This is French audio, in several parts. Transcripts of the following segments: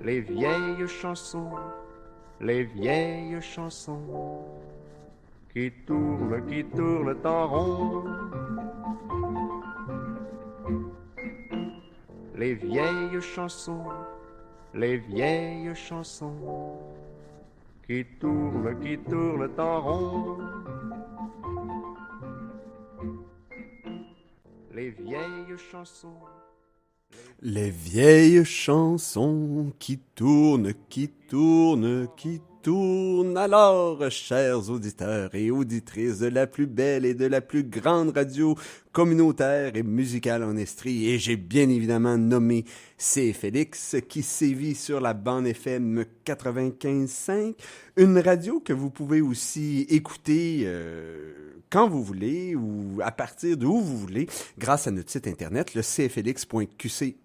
Les vieilles chansons qui tournent en rond. Les vieilles chansons qui tournent en rond. Les vieilles chansons. Les vieilles chansons qui tournent. Alors, chers auditeurs et auditrices de la plus belle et de la plus grande radio communautaire et musicale en Estrie, et j'ai bien évidemment nommé C'est Félix, qui sévit sur la bande FM 95.5, une radio que vous pouvez aussi écouter quand vous voulez ou à partir d'où vous voulez, grâce à notre site internet, le cflix.qc.ca.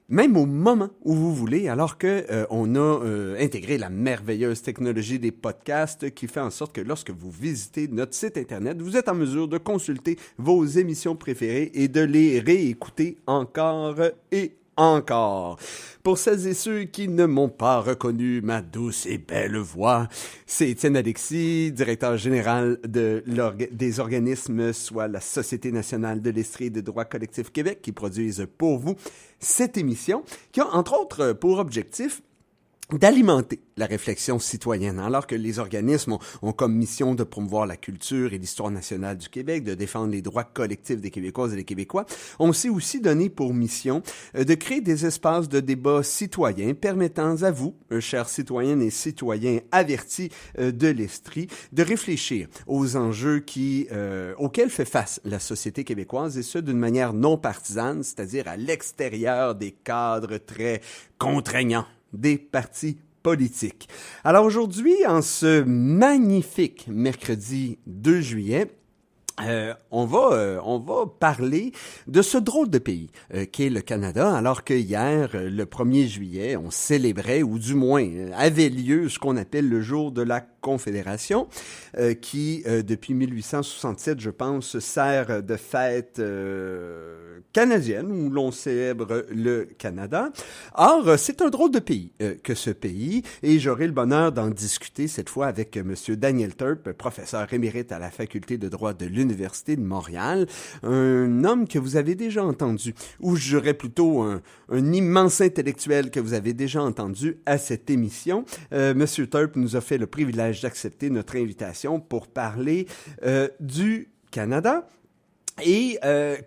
Même au moment où vous voulez, alors que on a intégré la merveilleuse technologie des podcasts qui fait en sorte que lorsque vous visitez notre site internet, vous êtes en mesure de consulter vos émissions préférées et de les réécouter encore et encore. Pour celles et ceux qui ne m'ont pas reconnu ma douce et belle voix, c'est Étienne Alexis, directeur général des organismes, soit la Société nationale de l'Estrie et de droit collectif Québec, qui produisent pour vous cette émission, qui a entre autres pour objectif d'alimenter la réflexion citoyenne, alors que les organismes ont comme mission de promouvoir la culture et l'histoire nationale du Québec, de défendre les droits collectifs des Québécoises et des Québécois. On s'est aussi donné pour mission de créer des espaces de débat citoyens permettant à vous, chers citoyennes et citoyens avertis de l'Estrie, de réfléchir aux enjeux auxquels fait face la société québécoise, et ce d'une manière non partisane, c'est-à-dire à l'extérieur des cadres très contraignants des partis politiques. Alors aujourd'hui, en ce magnifique mercredi 2 juillet, on va parler de ce drôle de pays qu'est le Canada, alors que hier, le 1er juillet, on célébrait, ou du moins avait lieu ce qu'on appelle le jour de la Confédération, qui, depuis 1867, je pense, sert de fête canadienne, où l'on célèbre le Canada. Or, c'est un drôle de pays que ce pays, et j'aurai le bonheur d'en discuter cette fois avec M. Daniel Turp, professeur émérite à la Faculté de droit de l'Université de Montréal, un homme que vous avez déjà entendu, ou je dirais plutôt un immense intellectuel que vous avez déjà entendu à cette émission. M. Turp nous a fait le privilège d'accepter notre invitation pour parler du Canada. Et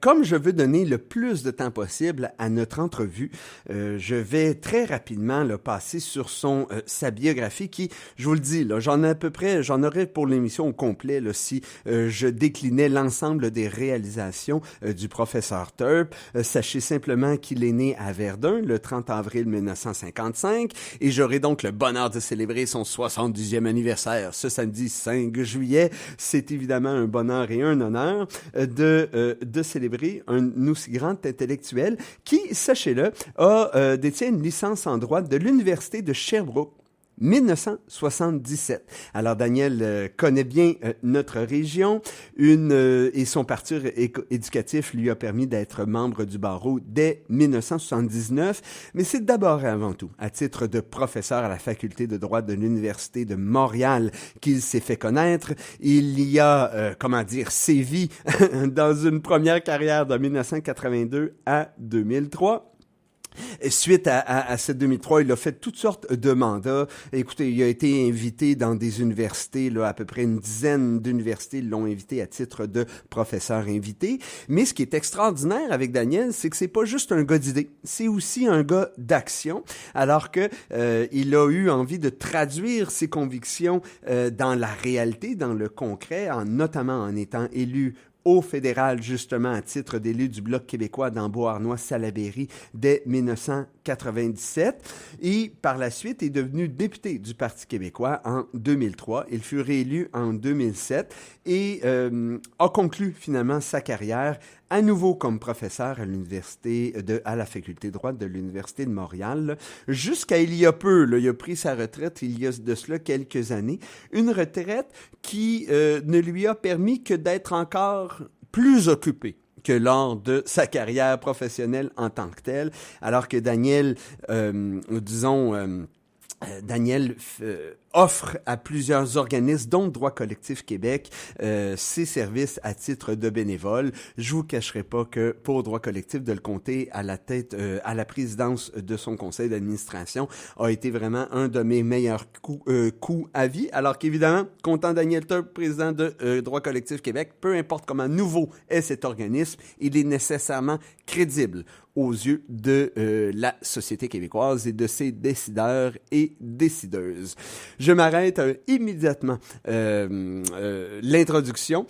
comme je veux donner le plus de temps possible à notre entrevue, je vais très rapidement passer sur sa biographie qui, je vous le dis, là, j'en aurais pour l'émission au complet là, si je déclinais l'ensemble des réalisations du professeur Turp. Sachez simplement qu'il est né à Verdun le 30 avril 1955 et j'aurai donc le bonheur de célébrer son 70e anniversaire ce samedi 5 juillet. C'est évidemment un bonheur et un honneur de célébrer un aussi grand intellectuel qui, sachez-le, détient une licence en droit de l'Université de Sherbrooke. 1977. Alors, Daniel connaît bien notre région et son parcours éducatif lui a permis d'être membre du barreau dès 1979, mais c'est d'abord et avant tout à titre de professeur à la Faculté de droit de l'Université de Montréal qu'il s'est fait connaître. Il y a, sévi dans une première carrière de 1982 à 2003. Suite à cette 2003, il a fait toutes sortes de mandats. Écoutez, il a été invité dans des universités, là, à peu près une dizaine d'universités l'ont invité à titre de professeur invité. Mais ce qui est extraordinaire avec Daniel, c'est que c'est pas juste un gars d'idées, c'est aussi un gars d'action. Alors que il a eu envie de traduire ses convictions dans la réalité, dans le concret, notamment en étant élu au fédéral, justement, à titre d'élu du Bloc québécois dans Beauharnois-Salaberry dès 1997. Et par la suite, est devenu député du Parti québécois en 2003. Il fut réélu en 2007 et a conclu finalement sa carrière à nouveau comme professeur à la Faculté de droit de l'Université de Montréal, jusqu'à il y a peu. Là, il a pris sa retraite il y a de cela quelques années. Une retraite qui ne lui a permis que d'être encore plus occupé que lors de sa carrière professionnelle en tant que telle, alors que Daniel, Daniel offre à plusieurs organismes, dont Droit collectif Québec, ses services à titre de bénévole. Je vous cacherai pas que pour Droit collectif, de le compter à la tête, à la présidence de son conseil d'administration, a été vraiment un de mes meilleurs coups à vie. Alors qu'évidemment, comptant Daniel Turp, président de Droit collectif Québec, peu importe comment nouveau est cet organisme, il est nécessairement crédible aux yeux de la société québécoise et de ses décideurs et décideuses. Je m'arrête immédiatement l'introduction.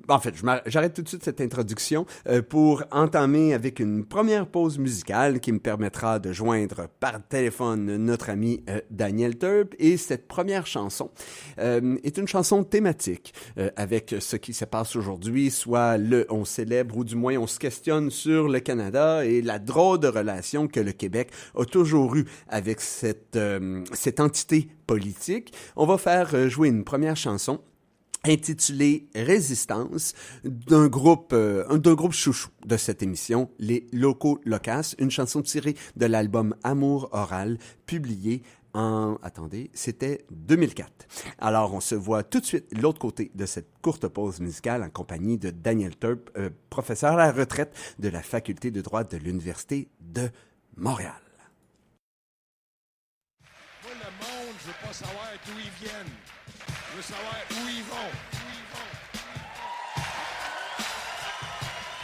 En fait, j'arrête tout de suite cette introduction pour entamer avec une première pause musicale qui me permettra de joindre par téléphone notre ami Daniel Turp. Et cette première chanson est une chanson thématique avec ce qui se passe aujourd'hui, soit on célèbre ou du moins on se questionne sur le Canada et la drôle de relation que le Québec a toujours eue avec cette entité politique. On va faire jouer une première chanson intitulée Résistance d'un groupe chouchou de cette émission, les Locaux Locaces, une chanson tirée de l'album Amour Oral, publié c'était 2004. Alors, on se voit tout de suite de l'autre côté de cette courte pause musicale en compagnie de Daniel Turp, professeur à la retraite de la Faculté de droit de l'Université de Montréal. Moi, le monde, je veux pas savoir d'où ils viennent. Je veux savoir où ils vont.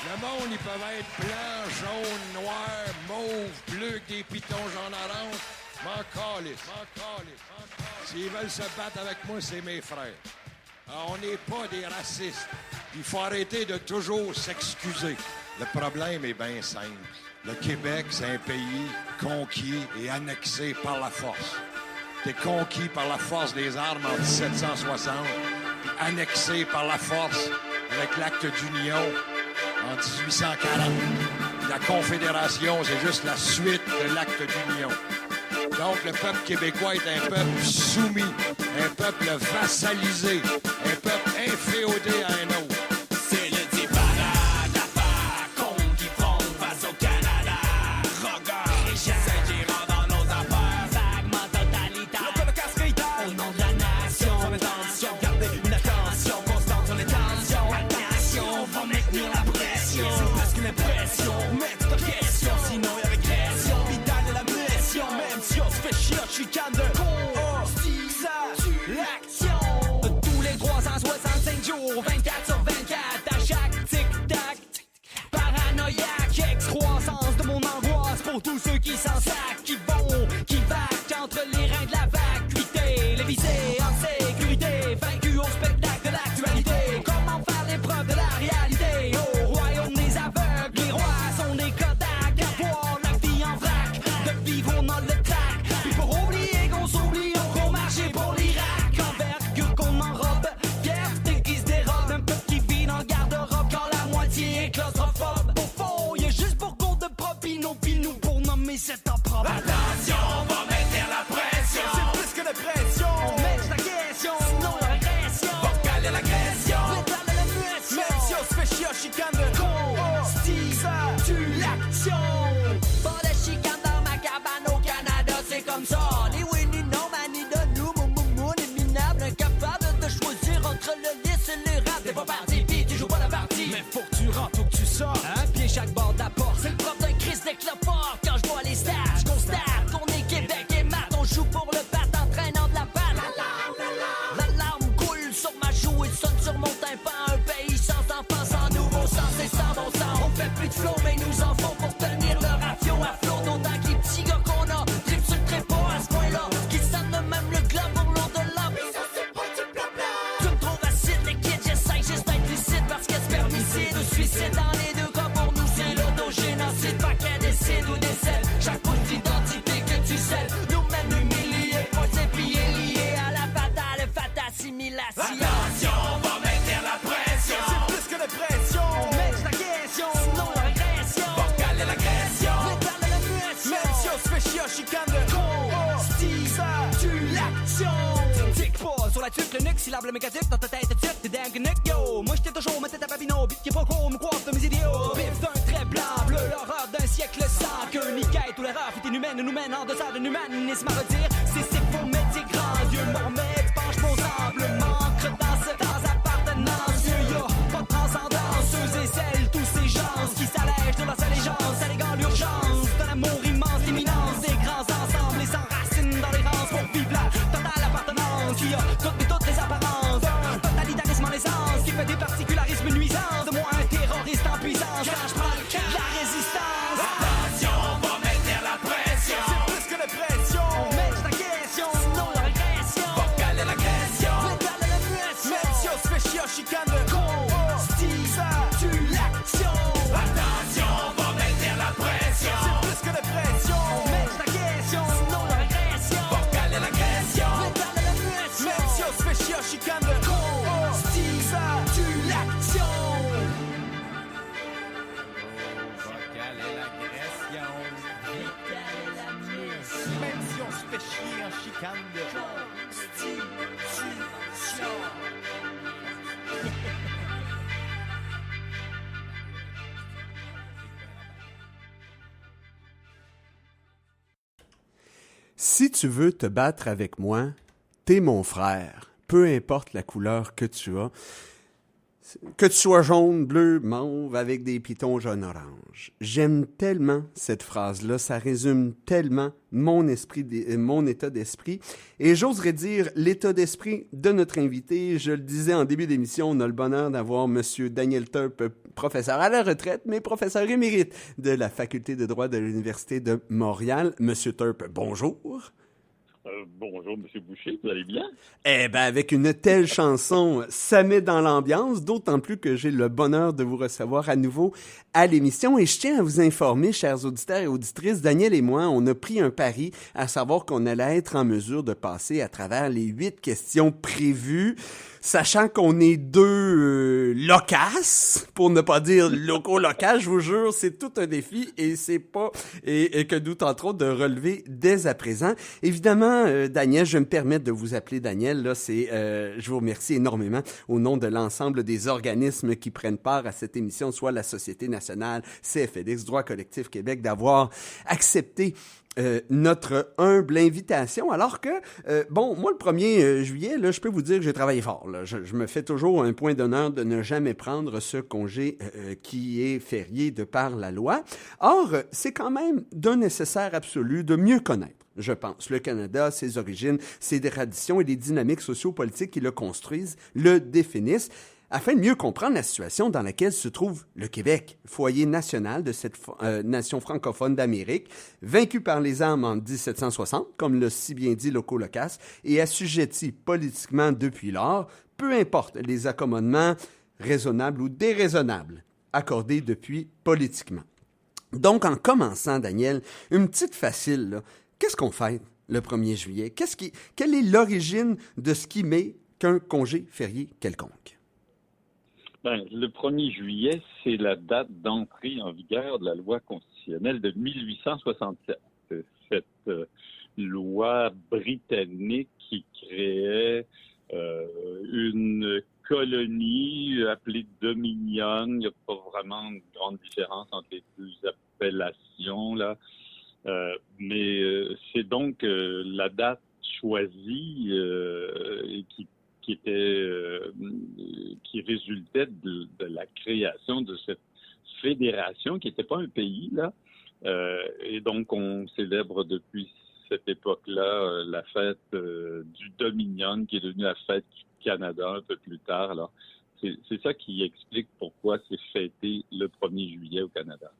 Le monde, ils peuvent être blanc, jaune, noir, mauve, bleu, avec des pitons jaune orange. M'en calisse. S'ils veulent se battre avec moi, c'est mes frères. Alors, on n'est pas des racistes. Il faut arrêter de toujours s'excuser. Le problème est bien simple. Le Québec, c'est un pays conquis et annexé par la force. T'es conquis par la force des armes en 1760, puis annexé par la force avec l'acte d'union en 1840. La Confédération, c'est juste la suite de l'acte d'union. Donc, le peuple québécois est un peuple soumis, un peuple vassalisé, un peuple inféodé à un autre. C'est le débarras d'affaires qu'on qui font face au Canada. Regarde les gens qui rentrent dans nos affaires. Vaguement totalitaire. Le au nom de la nation. Sans intention, garder une attention constante sur les tensions. Attention, va maintenir la pression. C'est plus qu'une impression, mais toute question. Sinon, il y a régression. Vital de la mission, même si on se fait chier, je suis canne de l'action. Tous les 365 jours, 24 sur 24, à chaque tic-tac. Paranoïaque, excroissance de mon angoisse pour tous ceux qui s'en sacent, qui vaquent entre les reins de la vacuité. Les visés en sécurité, vaincus au spectacle de l'actualité. Comment faire l'épreuve de la réalité? Au royaume des aveugles, les rois sont des Kodak. À voir la vie en vrac, de vivre on a le trac. Puis pour oublier qu'on s'oublie, on marche pour l'Irak. Envergure qu'on enrobe, fierté qui se dérobe. Un peuple qui vit dans le garde-robe quand la moitié est claustrophobe. Au fond, y'a juste pour compte de propino, puis nous pour nommer cet opprobre. Attention, on va mettre la pression. C'est plus que la pression. On met la question, sinon la régression. Va caler l'agression. L'état de la muette, même si on se fait chier, chicane de l'action. Pas de chicane dans ma cabane au Canada, c'est comme ça. Ni oui, ni non, ni de nous, mon est minable, incapable de choisir entre le lisse et le rap. T'es pas parti, pis tu joues pas la partie. Mais faut que tu rentres ou que tu sors. Un pied chaque bord de la porte. C'est le propre d'un Christ d'éclat fort. Quand je vois les stats, je constate qu'on est Québec et mat. On joue pour le bat en traînant de la balle. La larme coule sur ma joue et sonne sur mon tympan. Un pays sans enfants, sans nouveau sens et sans bon sens. On fait plus de flow, mais nous en faut pour tenir le ration à flot. D'autant que les petits gars qu'on a tripent sur le trépas à ce tuque, le nuque, syllabe le mégaduc, dans ta tête tuque, t'es dingue nuque, yo. Moi j'étais toujours ma tête à Babino, bit qui est pas court, me coiffe de mes idiots. Vif d'un trait blanc, bleu, l'horreur d'un siècle sans queue, ni quête, où l'erreur fut inhumaine, nous mène en deçà d'un humanisme à redire. C'est pour métier grand, Dieu mormet, penche mon tremblement, credasse dans appartenance, y'a pas de transcendance, ceux et celles, tous ces gens qui s'allègent de leurs allégeances, alléguant l'urgence d'un amour immense, l'imminence des grands ensembles et s'enracinent dans les rangs pour vivre la totale appartenance qui a toutes les apparences, un totalitarisme en essence qui fait des particularismes nuisants, de moi un terroriste en puissance quand je prends le camp de la résistance. Attention, on va maintenir la pression, c'est plus que la pression, on met ta question, sinon la régression, va caler l'agression, pédale la muession, Metio se fait chier, chicane de constitution. Attention, on va maintenir la pression, c'est plus que la pression, on met ta question, sinon la régression, va caler l'agression, pédale la muestion, Metio se fait chier, chicane de constitution. Même si on se fait chier en chicane de constitution. Si tu veux te battre avec moi, t'es mon frère. Peu importe la couleur que tu as. Que tu sois jaune, bleu, mauve, avec des pitons jaune-orange. J'aime tellement cette phrase-là, ça résume tellement mon état d'esprit. Et j'oserais dire l'état d'esprit de notre invité. Je le disais en début d'émission, on a le bonheur d'avoir M. Daniel Turp, professeur à la retraite, mais professeur émérite de la Faculté de droit de l'Université de Montréal. M. Turp, bonjour. Bonjour, M. Boucher, vous allez bien? Eh bien, avec une telle chanson, ça met dans l'ambiance, d'autant plus que j'ai le bonheur de vous recevoir à nouveau à l'émission. Et je tiens à vous informer, chers auditeurs et auditrices, Daniel et moi, on a pris un pari à savoir qu'on allait être en mesure de passer à travers les 8 questions prévues, sachant qu'on est deux loquaces, pour ne pas dire loco-local, je vous jure, c'est tout un défi et c'est pas, et que nous tenterons de relever dès à présent. Évidemment, Daniel, je me permets de vous appeler Daniel, là, je vous remercie énormément au nom de l'ensemble des organismes qui prennent part à cette émission, soit la Société nationale, CFLX, Droit collectif Québec, d'avoir accepté notre humble invitation, alors que, moi, le 1er juillet, là, je peux vous dire que j'ai travaillé fort. Là. Je me fais toujours un point d'honneur de ne jamais prendre ce congé qui est férié de par la loi. Or, c'est quand même d'un nécessaire absolu de mieux connaître, je pense, le Canada, ses origines, ses traditions et les dynamiques sociopolitiques qui le construisent, le définissent, afin de mieux comprendre la situation dans laquelle se trouve le Québec, foyer national de cette nation francophone d'Amérique, vaincu par les armes en 1760, comme l'a si bien dit Loco Locas, et assujetti politiquement depuis lors, peu importe les accommodements raisonnables ou déraisonnables accordés depuis politiquement. Donc, en commençant, Daniel, une petite facile, là. Qu'est-ce qu'on fait le 1er juillet? Quelle est l'origine de ce qui met qu'un congé férié quelconque? Le 1er juillet, c'est la date d'entrée en vigueur de la loi constitutionnelle de 1867. Cette loi britannique qui créait une colonie appelée Dominion. Il n'y a pas vraiment une grande différence entre les deux appellations, là. Mais c'est donc la date choisie et qui résultait de la création de cette fédération qui n'était pas un pays, là. Et donc, on célèbre depuis cette époque-là la fête du Dominion, qui est devenue la fête du Canada un peu plus tard. Alors, c'est ça qui explique pourquoi c'est fêté le 1er juillet au Canada.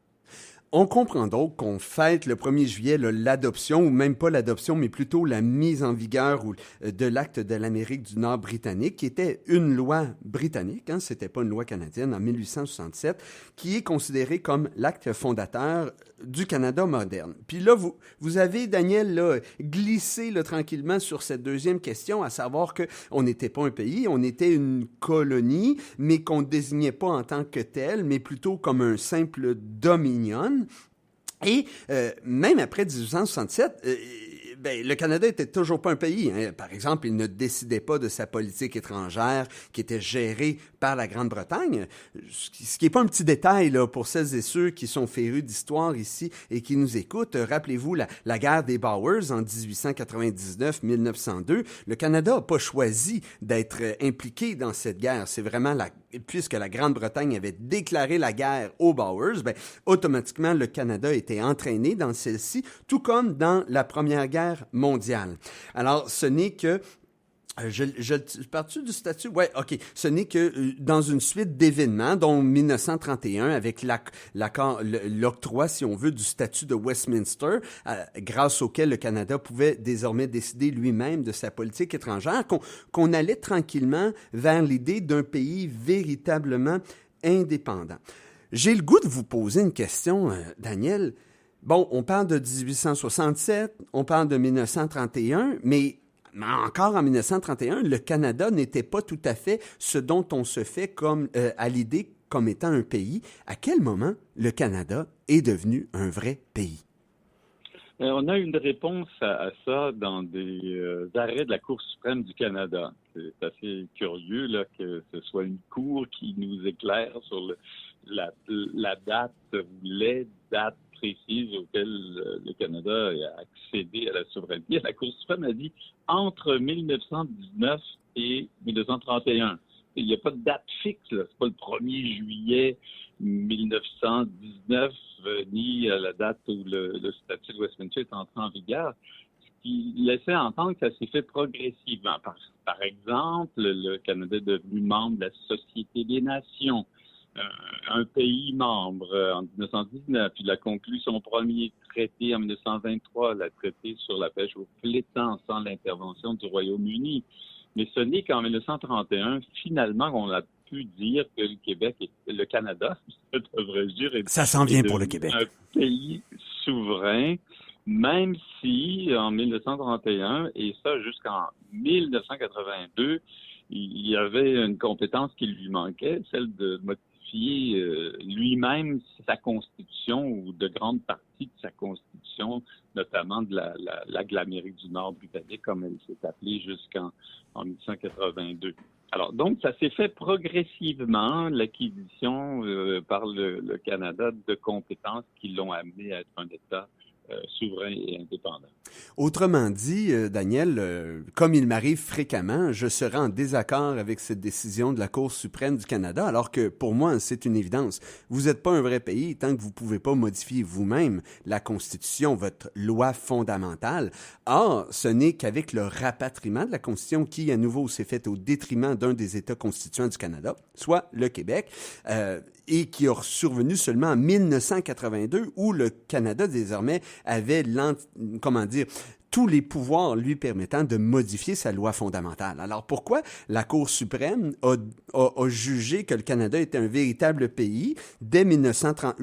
On comprend donc qu'on fête le 1er juillet l'adoption, ou même pas l'adoption, mais plutôt la mise en vigueur de l'acte de l'Amérique du Nord britannique, qui était une loi britannique, c'était pas une loi canadienne, en 1867, qui est considérée comme l'acte fondateur du Canada moderne. Puis là, vous avez, Daniel, là, glissé là, tranquillement sur cette deuxième question, à savoir qu'on n'était pas un pays, on était une colonie, mais qu'on ne désignait pas en tant que tel, mais plutôt comme un simple dominion. Et même après 1867, le Canada était toujours pas un pays. Hein. Par exemple, il ne décidait pas de sa politique étrangère qui était gérée par la Grande-Bretagne. Ce qui n'est pas un petit détail là, pour celles et ceux qui sont férus d'histoire ici et qui nous écoutent. Rappelez-vous la guerre des Boers en 1899-1902. Le Canada n'a pas choisi d'être impliqué dans cette guerre. C'est vraiment puisque la Grande-Bretagne avait déclaré la guerre aux Boers, automatiquement le Canada était entraîné dans celle-ci, tout comme dans la Première Guerre mondiale. Alors, ce n'est que pars-tu du statut? Oui, OK. Ce n'est que dans une suite d'événements, dont 1931, avec l'octroi, si on veut, du statut de Westminster, grâce auquel le Canada pouvait désormais décider lui-même de sa politique étrangère, qu'on allait tranquillement vers l'idée d'un pays véritablement indépendant. J'ai le goût de vous poser une question, Daniel. Bon, on parle de 1867, on parle de 1931, mais encore en 1931, le Canada n'était pas tout à fait ce dont on se fait à l'idée comme étant un pays. À quel moment le Canada est devenu un vrai pays? On a une réponse à ça dans des arrêts de la Cour suprême du Canada. C'est assez curieux là, que ce soit une cour qui nous éclaire sur la date ou les dates précises auxquelles le Canada a accédé à la souveraineté. La Cour suprême a dit entre 1919 et 1931. Il n'y a pas de date fixe, là. C'est pas le 1er juillet 1919 ni la date où le statut de Westminster est entré en vigueur. Ce qui laissait entendre que ça s'est fait progressivement. Par exemple, le Canada est devenu membre de la Société des Nations. Un pays membre en 1919. Il a conclu son premier traité en 1923, le traité sur la pêche au flétan sans l'intervention du Royaume-Uni. Mais ce n'est qu'en 1931, finalement, qu'on a pu dire que le Canada, devrais-je dire, ça s'en vient pour le Québec. Un pays souverain, même si en 1931, et ça jusqu'en 1982, il y avait une compétence qui lui manquait, celle de modifier lui-même sa constitution ou de grandes parties de sa constitution, notamment de l'Amérique du Nord britannique, comme elle s'est appelée jusqu'en 1982. Alors, donc, ça s'est fait progressivement, l'acquisition par le Canada de compétences qui l'ont amené à être un État souverain et indépendant. Autrement dit, Daniel, comme il m'arrive fréquemment, je serai en désaccord avec cette décision de la Cour suprême du Canada, alors que pour moi, c'est une évidence. Vous n'êtes pas un vrai pays tant que vous ne pouvez pas modifier vous-même la Constitution, votre loi fondamentale. Or, ce n'est qu'avec le rapatriement de la Constitution qui, à nouveau, s'est fait au détriment d'un des États constituants du Canada, soit le Québec, et qui a survenu seulement en 1982, où le Canada, désormais, avait tous les pouvoirs lui permettant de modifier sa loi fondamentale. Alors pourquoi la Cour suprême a jugé que le Canada était un véritable pays dès 1930,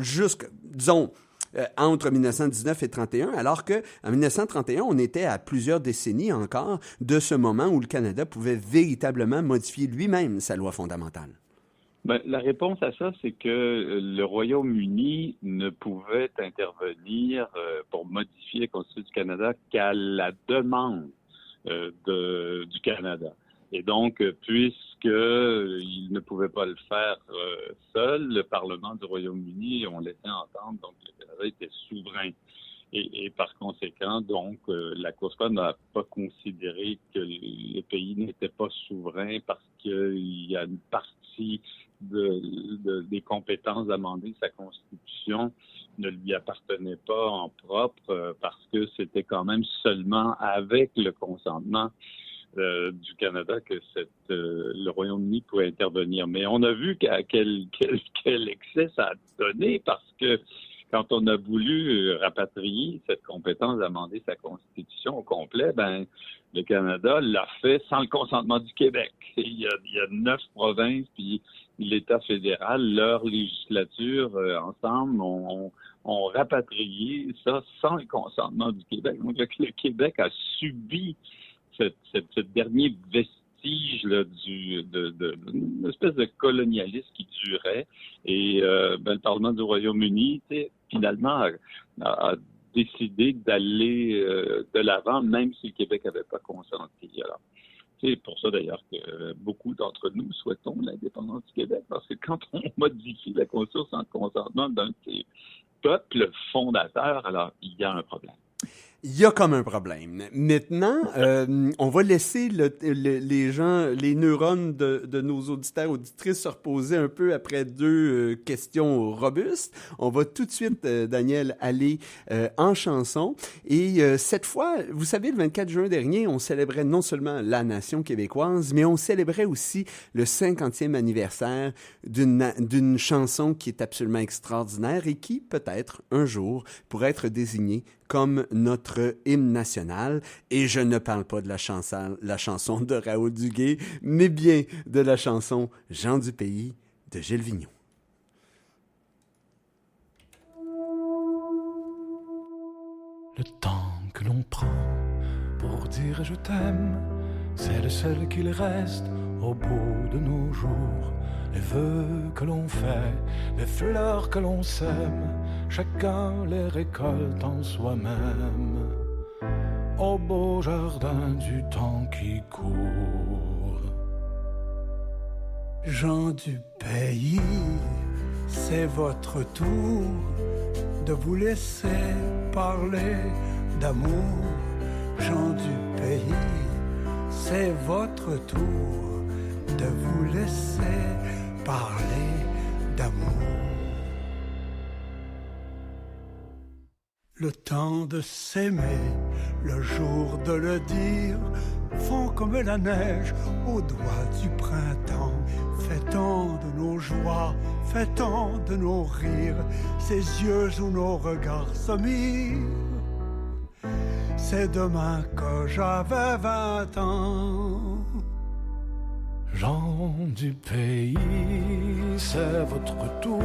entre 1919 et 1931, alors qu'en 1931, on était à plusieurs décennies encore de ce moment où le Canada pouvait véritablement modifier lui-même sa loi fondamentale? La réponse à ça, c'est que le Royaume-Uni ne pouvait intervenir pour modifier la Constitution du Canada qu'à la demande du Canada. Et donc, puisqu'il ne pouvait pas le faire seul, le Parlement du Royaume-Uni, on laissait entendre donc le Canada était souverain. Et par conséquent, donc, la Cour suprême n'a pas considéré que le pays n'était pas souverain parce qu'il y a une partie des compétences d'amender sa Constitution ne lui appartenait pas en propre parce que c'était quand même seulement avec le consentement du Canada que le Royaume-Uni pouvait intervenir. Mais on a vu quel excès ça a donné parce que quand on a voulu rapatrier cette compétence d'amender sa Constitution au complet, le Canada l'a fait sans le consentement du Québec. Il y a 9 provinces, puis l'État fédéral, leur législature, ensemble, ont rapatrié ça sans le consentement du Québec. Donc, le Québec a subi ce dernier vestige là, d'une espèce de colonialisme qui durait. Et le Parlement du Royaume-Uni, finalement, a décidé d'aller de l'avant, même si le Québec n'avait pas consenti. Alors, c'est pour ça d'ailleurs que beaucoup d'entre nous souhaitons l'indépendance du Québec, parce que quand on modifie la Constitution sans consentement d'un de ses peuples fondateurs, alors il y a un problème. Il y a comme un problème. Maintenant, on va laisser les gens, les neurones de nos auditeurs, auditrices se reposer un peu après deux questions robustes. On va tout de suite, Daniel, aller en chanson. Et cette fois, vous savez, le 24 juin dernier, on célébrait non seulement la nation québécoise, mais on célébrait aussi le 50e anniversaire d'une chanson qui est absolument extraordinaire et qui, peut-être, un jour, pourrait être désignée comme notre hymne national. Et je ne parle pas de la chanson de Raoul Duguay, mais bien de la chanson Jean du Pays de Gilles Vigneault. Le temps que l'on prend pour dire je t'aime, c'est le seul qu'il reste au bout de nos jours. Les vœux que l'on fait, les fleurs que l'on sème, chacun les récolte en soi-même. Au beau jardin du temps qui court. Gens du pays, c'est votre tour de vous laisser parler d'amour. Gens du pays, c'est votre tour de vous laisser parler d'amour. Le temps de s'aimer, le jour de le dire, fond comme la neige au doigt du printemps. Fait-on de nos joies, fait-on de nos rires, ces yeux où nos regards se mirent. C'est demain que j'avais 20 ans. Gens du pays, c'est votre tour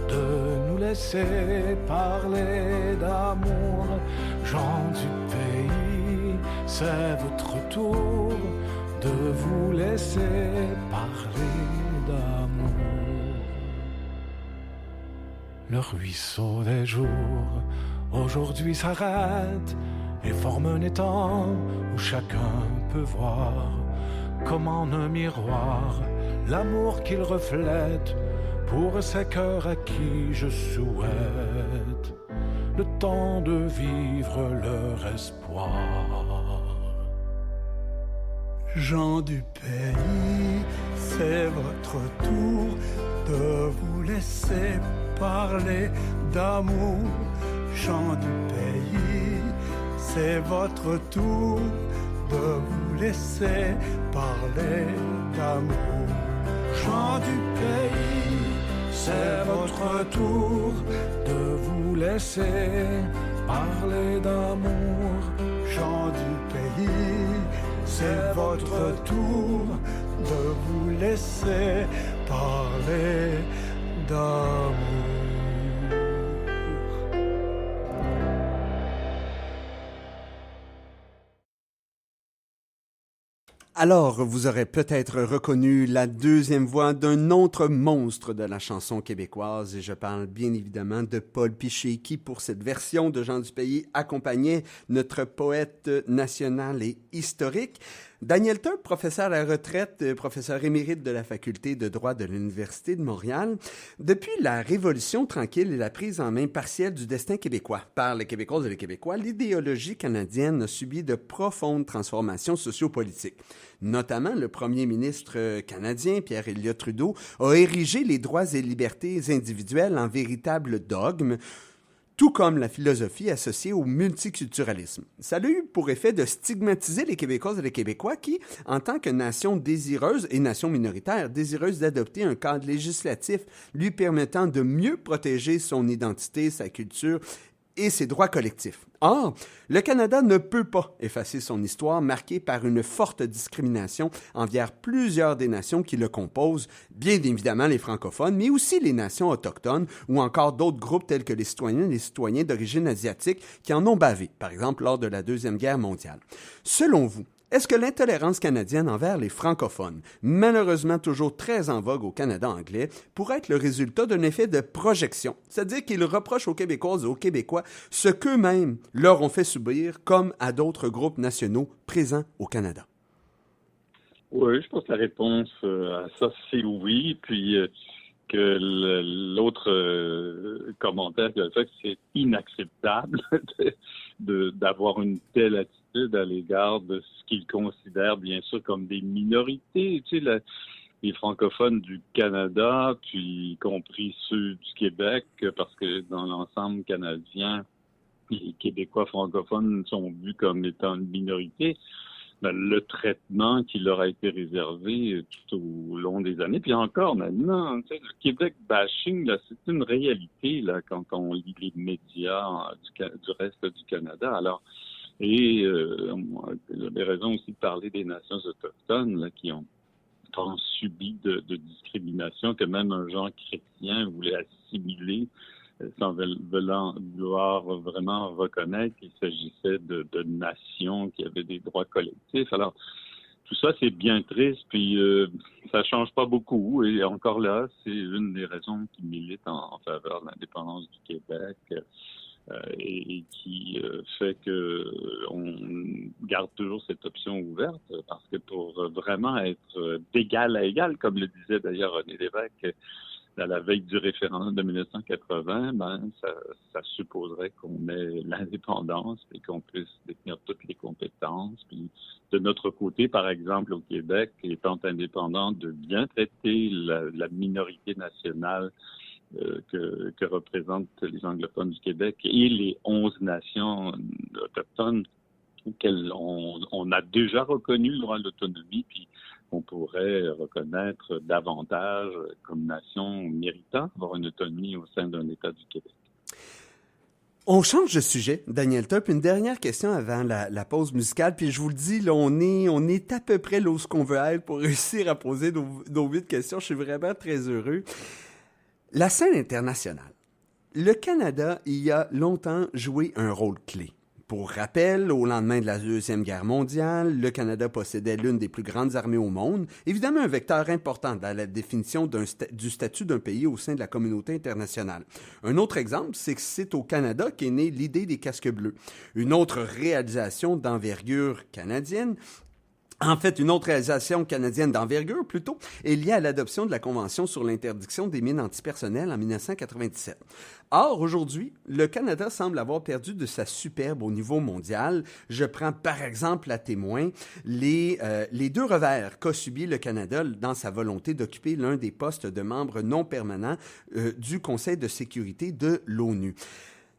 de nous laisser parler d'amour. Gens du pays, c'est votre tour de vous laisser parler d'amour. Le ruisseau des jours, aujourd'hui s'arrête et forme un étang où chacun peut voir, comme en un miroir, l'amour qu'il reflète pour ces cœurs à qui je souhaite le temps de vivre leur espoir. Gens du pays, c'est votre tour de vous laisser parler d'amour. Gens du pays, c'est votre tour de vous laisser parler d'amour. Gens du pays, c'est votre tour de vous laisser parler d'amour. Gens du pays, c'est votre tour de vous laisser parler d'amour. Alors, vous aurez peut-être reconnu la deuxième voix d'un autre monstre de la chanson québécoise, et je parle bien évidemment de Paul Piché, qui, pour cette version de Jean du Pays, accompagnait notre poète national et historique. Daniel Turp, professeur à la retraite, professeur émérite de la faculté de droit de l'Université de Montréal. Depuis la Révolution tranquille et la prise en main partielle du destin québécois par les Québécoises et les Québécois, l'idéologie canadienne a subi de profondes transformations sociopolitiques. Notamment, le premier ministre canadien, Pierre Elliott Trudeau, a érigé les droits et libertés individuelles en véritable dogme, tout comme la philosophie associée au multiculturalisme. Ça a eu pour effet de stigmatiser les Québécoises et les Québécois qui, en tant que nation désireuse et nation minoritaire, désireuse d'adopter un cadre législatif lui permettant de mieux protéger son identité, sa culture et ses droits collectifs. Or, le Canada ne peut pas effacer son histoire marquée par une forte discrimination envers plusieurs des nations qui le composent, bien évidemment les francophones, mais aussi les nations autochtones ou encore d'autres groupes tels que les citoyens d'origine asiatique qui en ont bavé, par exemple lors de la Deuxième Guerre mondiale. Selon vous, Est-ce que l'intolérance canadienne envers les francophones, malheureusement toujours très en vogue au Canada anglais, pourrait être le résultat d'un effet de projection? C'est-à-dire qu'ils reprochent aux Québécoises et aux Québécois ce qu'eux-mêmes leur ont fait subir, comme à d'autres groupes nationaux présents au Canada. Oui, je pense que la réponse à ça, c'est oui. Puis que l'autre commentaire qu'il a fait, que c'est inacceptable d'avoir une telle attitude à l'égard de ce qu'ils considèrent bien sûr comme des minorités. Tu sais, les francophones du Canada, puis y compris ceux du Québec, parce que dans l'ensemble canadien, les Québécois francophones sont vus comme étant une minorité. Ben, le traitement qui leur a été réservé tout au long des années. Puis encore maintenant, tu sais, le Québec bashing, là, c'est une réalité là, quand on lit les médias du reste du Canada. Alors, et j'avais raison aussi de parler des nations autochtones là, qui ont tant subi de discrimination que même un genre chrétien voulait assimiler sans vouloir vraiment reconnaître qu'il s'agissait de nations qui avaient des droits collectifs. Alors, tout ça, c'est bien triste, puis ça change pas beaucoup. Et encore là, c'est une des raisons qui milite en faveur de l'indépendance du Québec et qui fait que on garde toujours cette option ouverte, parce que pour vraiment être d'égal à égal, comme le disait d'ailleurs René Lévesque, à la veille du référendum de 1980, ça supposerait qu'on ait l'indépendance et qu'on puisse détenir toutes les compétences. Puis de notre côté, par exemple, au Québec, étant indépendant, de bien traiter la minorité nationale que représentent les anglophones du Québec et les 11 nations autochtones auxquelles on a déjà reconnu le droit à l'autonomie, puis on pourrait reconnaître davantage comme nation méritant d'avoir une autonomie au sein d'un État du Québec. On change de sujet, Daniel Turp. Une dernière question avant la pause musicale. Puis je vous le dis, là, on est à peu près là où ce qu'on veut être pour réussir à poser nos 8 questions. Je suis vraiment très heureux. La scène internationale. Le Canada y a longtemps joué un rôle clé. Pour rappel, au lendemain de la Deuxième Guerre mondiale, le Canada possédait l'une des plus grandes armées au monde, évidemment un vecteur important dans la définition du statut d'un pays au sein de la communauté internationale. Un autre exemple, c'est que c'est au Canada qu'est née l'idée des casques bleus. Une autre réalisation d'envergure canadienne, une autre réalisation canadienne d'envergure, plutôt, est liée à l'adoption de la Convention sur l'interdiction des mines antipersonnelles en 1997. Or, aujourd'hui, le Canada semble avoir perdu de sa superbe au niveau mondial. Je prends par exemple à témoin les 2 revers qu'a subi le Canada dans sa volonté d'occuper l'un des postes de membre non permanent du Conseil de sécurité de l'ONU.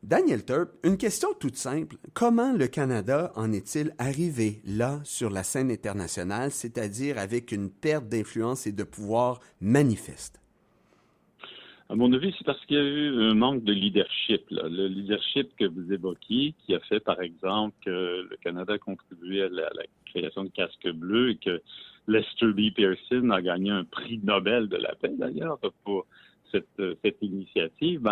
Daniel Turp, une question toute simple. Comment le Canada en est-il arrivé là sur la scène internationale, c'est-à-dire avec une perte d'influence et de pouvoir manifeste? À mon avis, c'est parce qu'il y a eu un manque de leadership. Là. Le leadership que vous évoquiez, qui a fait, par exemple, que le Canada a contribué à la création de casques bleus et que Lester B. Pearson a gagné un prix Nobel de la paix, d'ailleurs, pour cette initiative,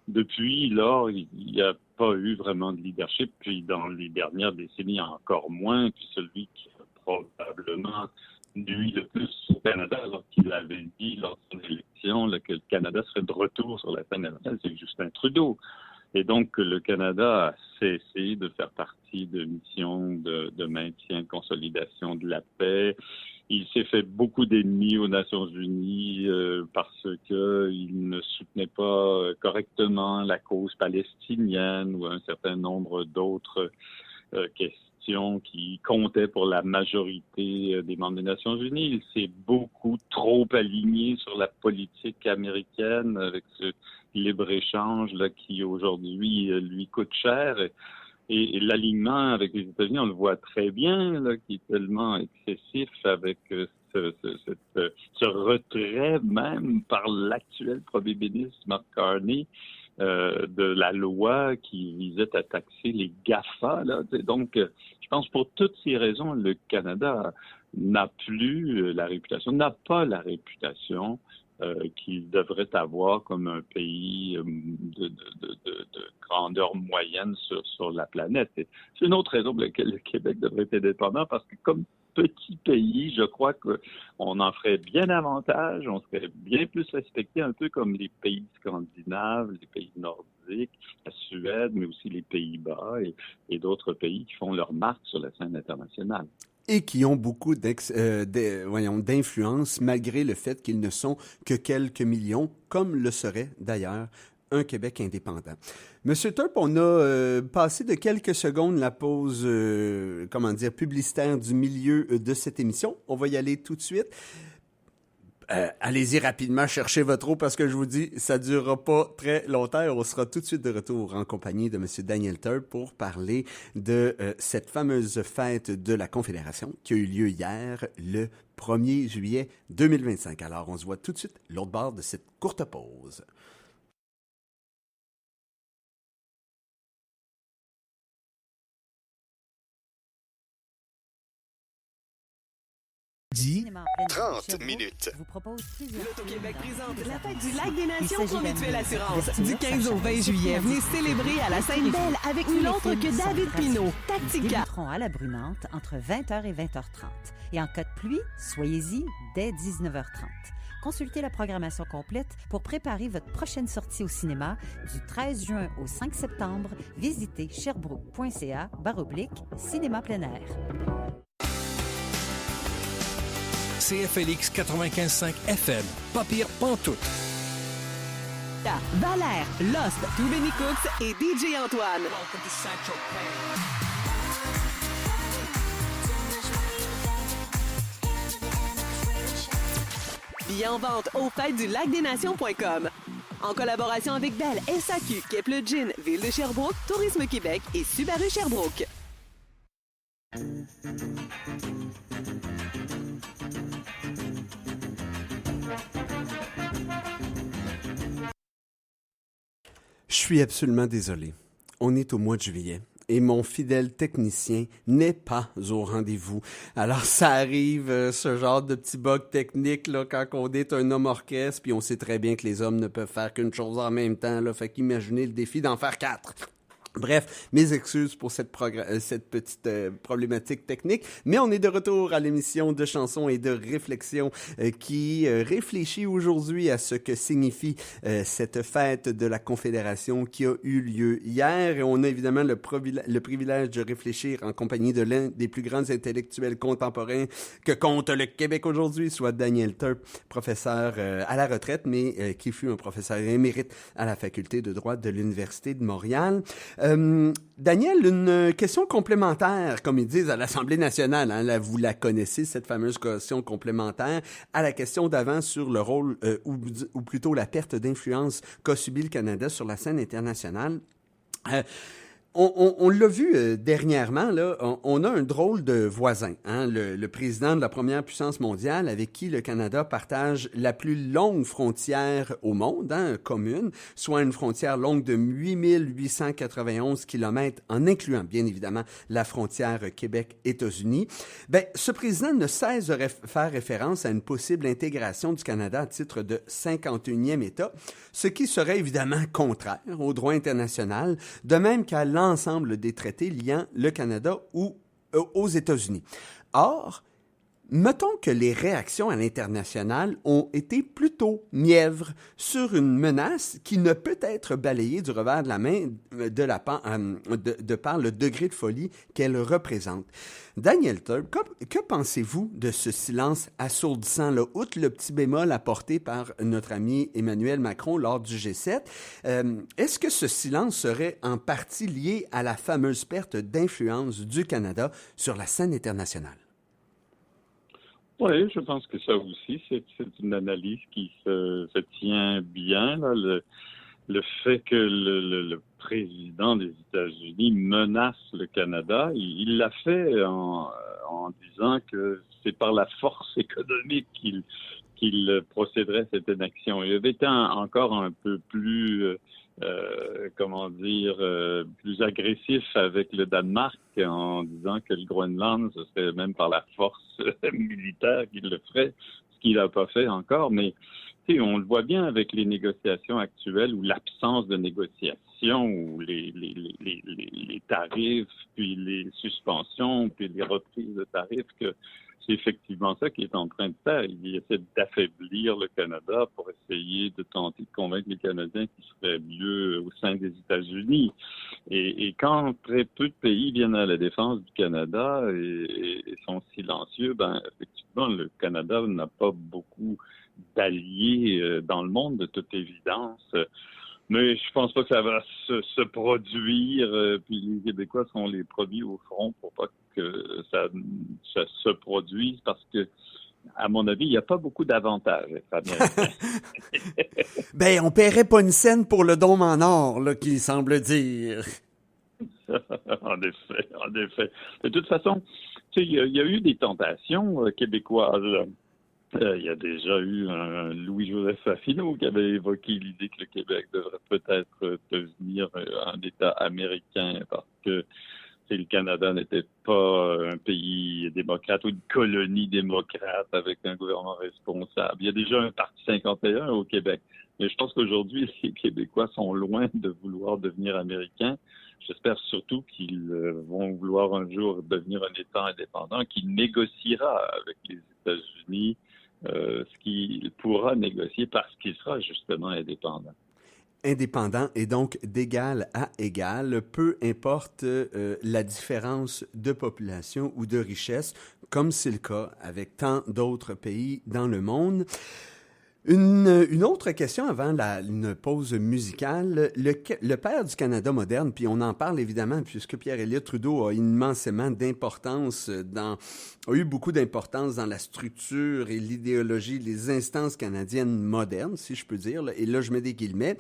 depuis lors, il n'y a pas eu vraiment de leadership. Puis dans les dernières décennies, encore moins. Puis celui qui a probablement nuit le plus au Canada, alors qu'il avait dit lors de son élection là, que le Canada serait de retour sur la scène internationale, c'est Justin Trudeau. Et donc, le Canada a cessé de faire partie de missions de maintien, de consolidation de la paix. Il s'est fait beaucoup d'ennemis aux Nations Unies parce qu'il ne soutenait pas correctement la cause palestinienne ou un certain nombre d'autres questions qui comptaient pour la majorité des membres des Nations Unies. Il s'est beaucoup trop aligné sur la politique américaine avec ce libre-échange là, qui aujourd'hui lui coûte cher. Et l'alignement avec les États-Unis, on le voit très bien, là, qui est tellement excessif avec ce retrait même par l'actuel premier ministre Mark Carney de la loi qui visait à taxer les GAFA. Là. Donc, je pense pour toutes ces raisons, le Canada n'a pas la réputation qu'il devrait avoir comme un pays de grandeur moyenne sur la planète. Et c'est une autre raison pour laquelle le Québec devrait être indépendant, parce que comme petit pays, je crois qu'on en ferait bien davantage, on serait bien plus respecté, un peu comme les pays scandinaves, les pays nordiques, la Suède, mais aussi les Pays-Bas et d'autres pays qui font leur marque sur la scène internationale. Et qui ont beaucoup d'influence, malgré le fait qu'ils ne sont que quelques millions, comme le serait d'ailleurs un Québec indépendant. Monsieur Turp, on a passé de quelques secondes la pause, publicitaire du milieu de cette émission. On va y aller tout de suite. Allez-y rapidement, cherchez votre eau parce que je vous dis, ça ne durera pas très longtemps. On sera tout de suite de retour en compagnie de M. Daniel Turp pour parler de cette fameuse fête de la Confédération qui a eu lieu hier, le 1er juillet 2025. Alors, on se voit tout de suite l'autre bord de cette courte pause. Dit 30 minutes. L'Auto-Québec présente la fête du Lac des Nations pour Mutuelle Assurance. Du 15 au 20 juillet, venez célébrer à la Sainte-Belle avec nul autre que David Pinault. Tactica. Débuteront à la Brunante entre 20h et 20h30. Et en cas de pluie, soyez-y dès 19h30. Consultez la programmation complète pour préparer votre prochaine sortie au cinéma du 13 juin au 5 septembre. Visitez sherbrooke.ca/cinéma plein air. CFLX 95.5 FM. Pas pire, pantoute. Valère, Lost, Too Many Cooks et DJ Antoine. Billets en vente au fêtesdulacdesnations.com. En collaboration avec Bell, SAQ, Kepler Gin, Ville de Sherbrooke, Tourisme Québec et Subaru Sherbrooke. Je suis absolument désolé. On est au mois de juillet et mon fidèle technicien n'est pas au rendez-vous. Alors, ça arrive, ce genre de petit bug technique là, quand on est un homme orchestre, puis on sait très bien que les hommes ne peuvent faire qu'une chose en même temps. Là, fait qu'imaginez le défi d'en faire 4. Bref, mes excuses pour cette petite problématique technique, mais on est de retour à l'émission de chansons et de réflexion qui réfléchit aujourd'hui à ce que signifie cette fête de la Confédération qui a eu lieu hier. Et on a évidemment le privilège de réfléchir en compagnie de l'un des plus grands intellectuels contemporains que compte le Québec aujourd'hui, soit Daniel Turp, professeur à la retraite, mais qui fut un professeur émérite à la faculté de droit de l'Université de Montréal. Daniel, une question complémentaire, comme ils disent à l'Assemblée nationale. Hein, là, vous la connaissez, cette fameuse question complémentaire, à la question d'avant sur le rôle, ou plutôt la perte d'influence qu'a subi le Canada sur la scène internationale. On l'a vu dernièrement, là, on a un drôle de voisin, hein, le président de la première puissance mondiale avec qui le Canada partage la plus longue frontière au monde, hein, commune, soit une frontière longue de 8891 km, en incluant bien évidemment la frontière Québec-États-Unis. Ben, ce président ne cesse de faire référence à une possible intégration du Canada à titre de 51e État, ce qui serait évidemment contraire au droit international, de même qu'à l'ensemble des traités liant le Canada aux États-Unis. Or, mettons que les réactions à l'international ont été plutôt mièvres sur une menace qui ne peut être balayée du revers de la main de par le degré de folie qu'elle représente. Daniel Turp, que pensez-vous de ce silence assourdissant, là, outre le petit bémol apporté par notre ami Emmanuel Macron lors du G7? Est-ce que ce silence serait en partie lié à la fameuse perte d'influence du Canada sur la scène internationale? Oui, je pense que ça aussi, c'est une analyse qui se tient bien. Là, le fait que le président des États-Unis menace le Canada, il l'a fait en disant que c'est par la force économique qu'il procéderait à cette annexion. Il avait été encore un peu plus... plus agressif avec le Danemark en disant que le Groenland, ce serait même par la force militaire qu'il le ferait, ce qu'il n'a pas fait encore. Mais on le voit bien avec les négociations actuelles ou l'absence de négociations ou les tarifs, puis les suspensions, puis les reprises de tarifs, que c'est effectivement ça qu'il est en train de faire. Il essaie d'affaiblir le Canada pour essayer de tenter de convaincre les Canadiens qu'il serait mieux au sein des États-Unis. Et quand très peu de pays viennent à la défense du Canada et sont silencieux, effectivement, le Canada n'a pas beaucoup d'alliés dans le monde, de toute évidence. Mais je pense pas que ça va se produire, puis les Québécois seront les premiers au front pour pas que ça se produise, parce que, à mon avis, il n'y a pas beaucoup d'avantages à être américain. On paierait pas une scène pour le dôme en or, là, qu'il semble dire. En effet. De toute façon, il y a eu des tentations québécoises. Il y a déjà eu un Louis-Joseph Fafineau qui avait évoqué l'idée que le Québec devrait peut-être devenir un État américain parce que le Canada n'était pas un pays démocrate ou une colonie démocrate avec un gouvernement responsable. Il y a déjà un parti 51 au Québec. Mais je pense qu'aujourd'hui, les Québécois sont loin de vouloir devenir américains. J'espère surtout qu'ils vont vouloir un jour devenir un État indépendant qui négociera avec les États-Unis ce qu'il pourra négocier parce qu'il sera justement indépendant. Indépendant et donc d'égal à égal, peu importe la différence de population ou de richesse, comme c'est le cas avec tant d'autres pays dans le monde. Une autre question avant une pause musicale. Le père du Canada moderne, puis on en parle évidemment puisque Pierre-Éliott Trudeau a immensément d'importance a eu beaucoup d'importance dans la structure et l'idéologie des instances canadiennes modernes, si je peux dire, et là je mets des guillemets.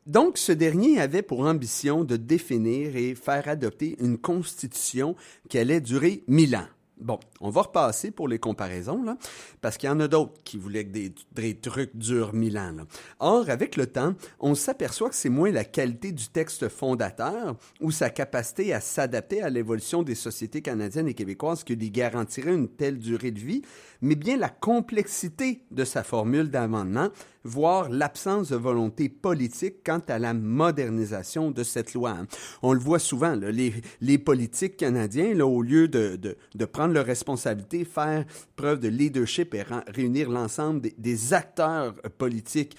Donc, ce dernier avait pour ambition de définir et faire adopter une constitution qui allait durer 1000 ans. Bon, on va repasser pour les comparaisons, là, parce qu'il y en a d'autres qui voulaient que des trucs durent 1000 ans. Là. Or, avec le temps, on s'aperçoit que c'est moins la qualité du texte fondateur ou sa capacité à s'adapter à l'évolution des sociétés canadiennes et québécoises qui lui garantirait une telle durée de vie, mais bien la complexité de sa formule d'amendement, voire l'absence de volonté politique quant à la modernisation de cette loi. Hein. On le voit souvent, là, les politiques canadiens, là, au lieu de prendre leurs responsabilités, faire preuve de leadership et réunir l'ensemble des acteurs politiques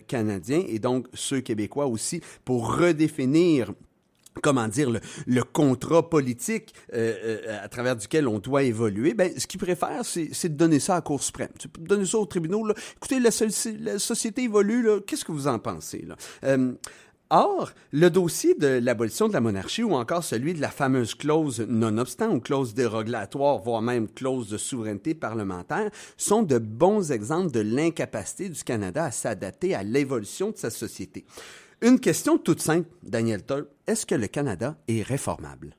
canadiens et donc ceux québécois aussi pour redéfinir le contrat politique à travers duquel on doit évoluer, ce qu'ils préfèrent, c'est de donner ça à la Cour suprême. Tu peux donner ça aux tribunaux. Là. Écoutez, la société évolue, là. Qu'est-ce que vous en pensez? Là? Or, le dossier de l'abolition de la monarchie ou encore celui de la fameuse clause non-obstant ou clause dérogatoire, voire même clause de souveraineté parlementaire, sont de bons exemples de l'incapacité du Canada à s'adapter à l'évolution de sa société. Une question toute simple, Daniel Turp. Est-ce que le Canada est réformable?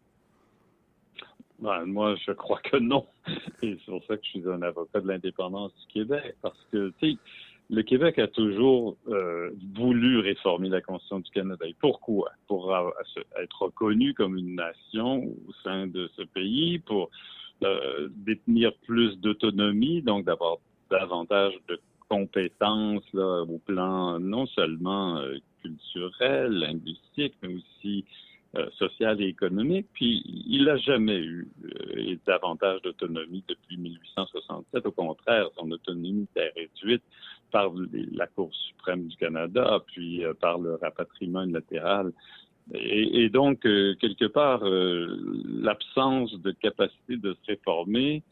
Moi, je crois que non. Et c'est pour ça que je suis un avocat de l'indépendance du Québec. Parce que, tu sais, le Québec a toujours voulu réformer la Constitution du Canada. Et pourquoi? Pour être reconnu comme une nation au sein de ce pays, pour détenir plus d'autonomie, donc d'avoir davantage de compétences là, au plan non seulement culturel, linguistique, mais aussi social et économique. Puis, il n'a jamais eu davantage d'autonomie depuis 1867. Au contraire, son autonomie était réduite par la Cour suprême du Canada, puis par le rapatriement unilatéral. Et donc, quelque part, l'absence de capacité de se réformer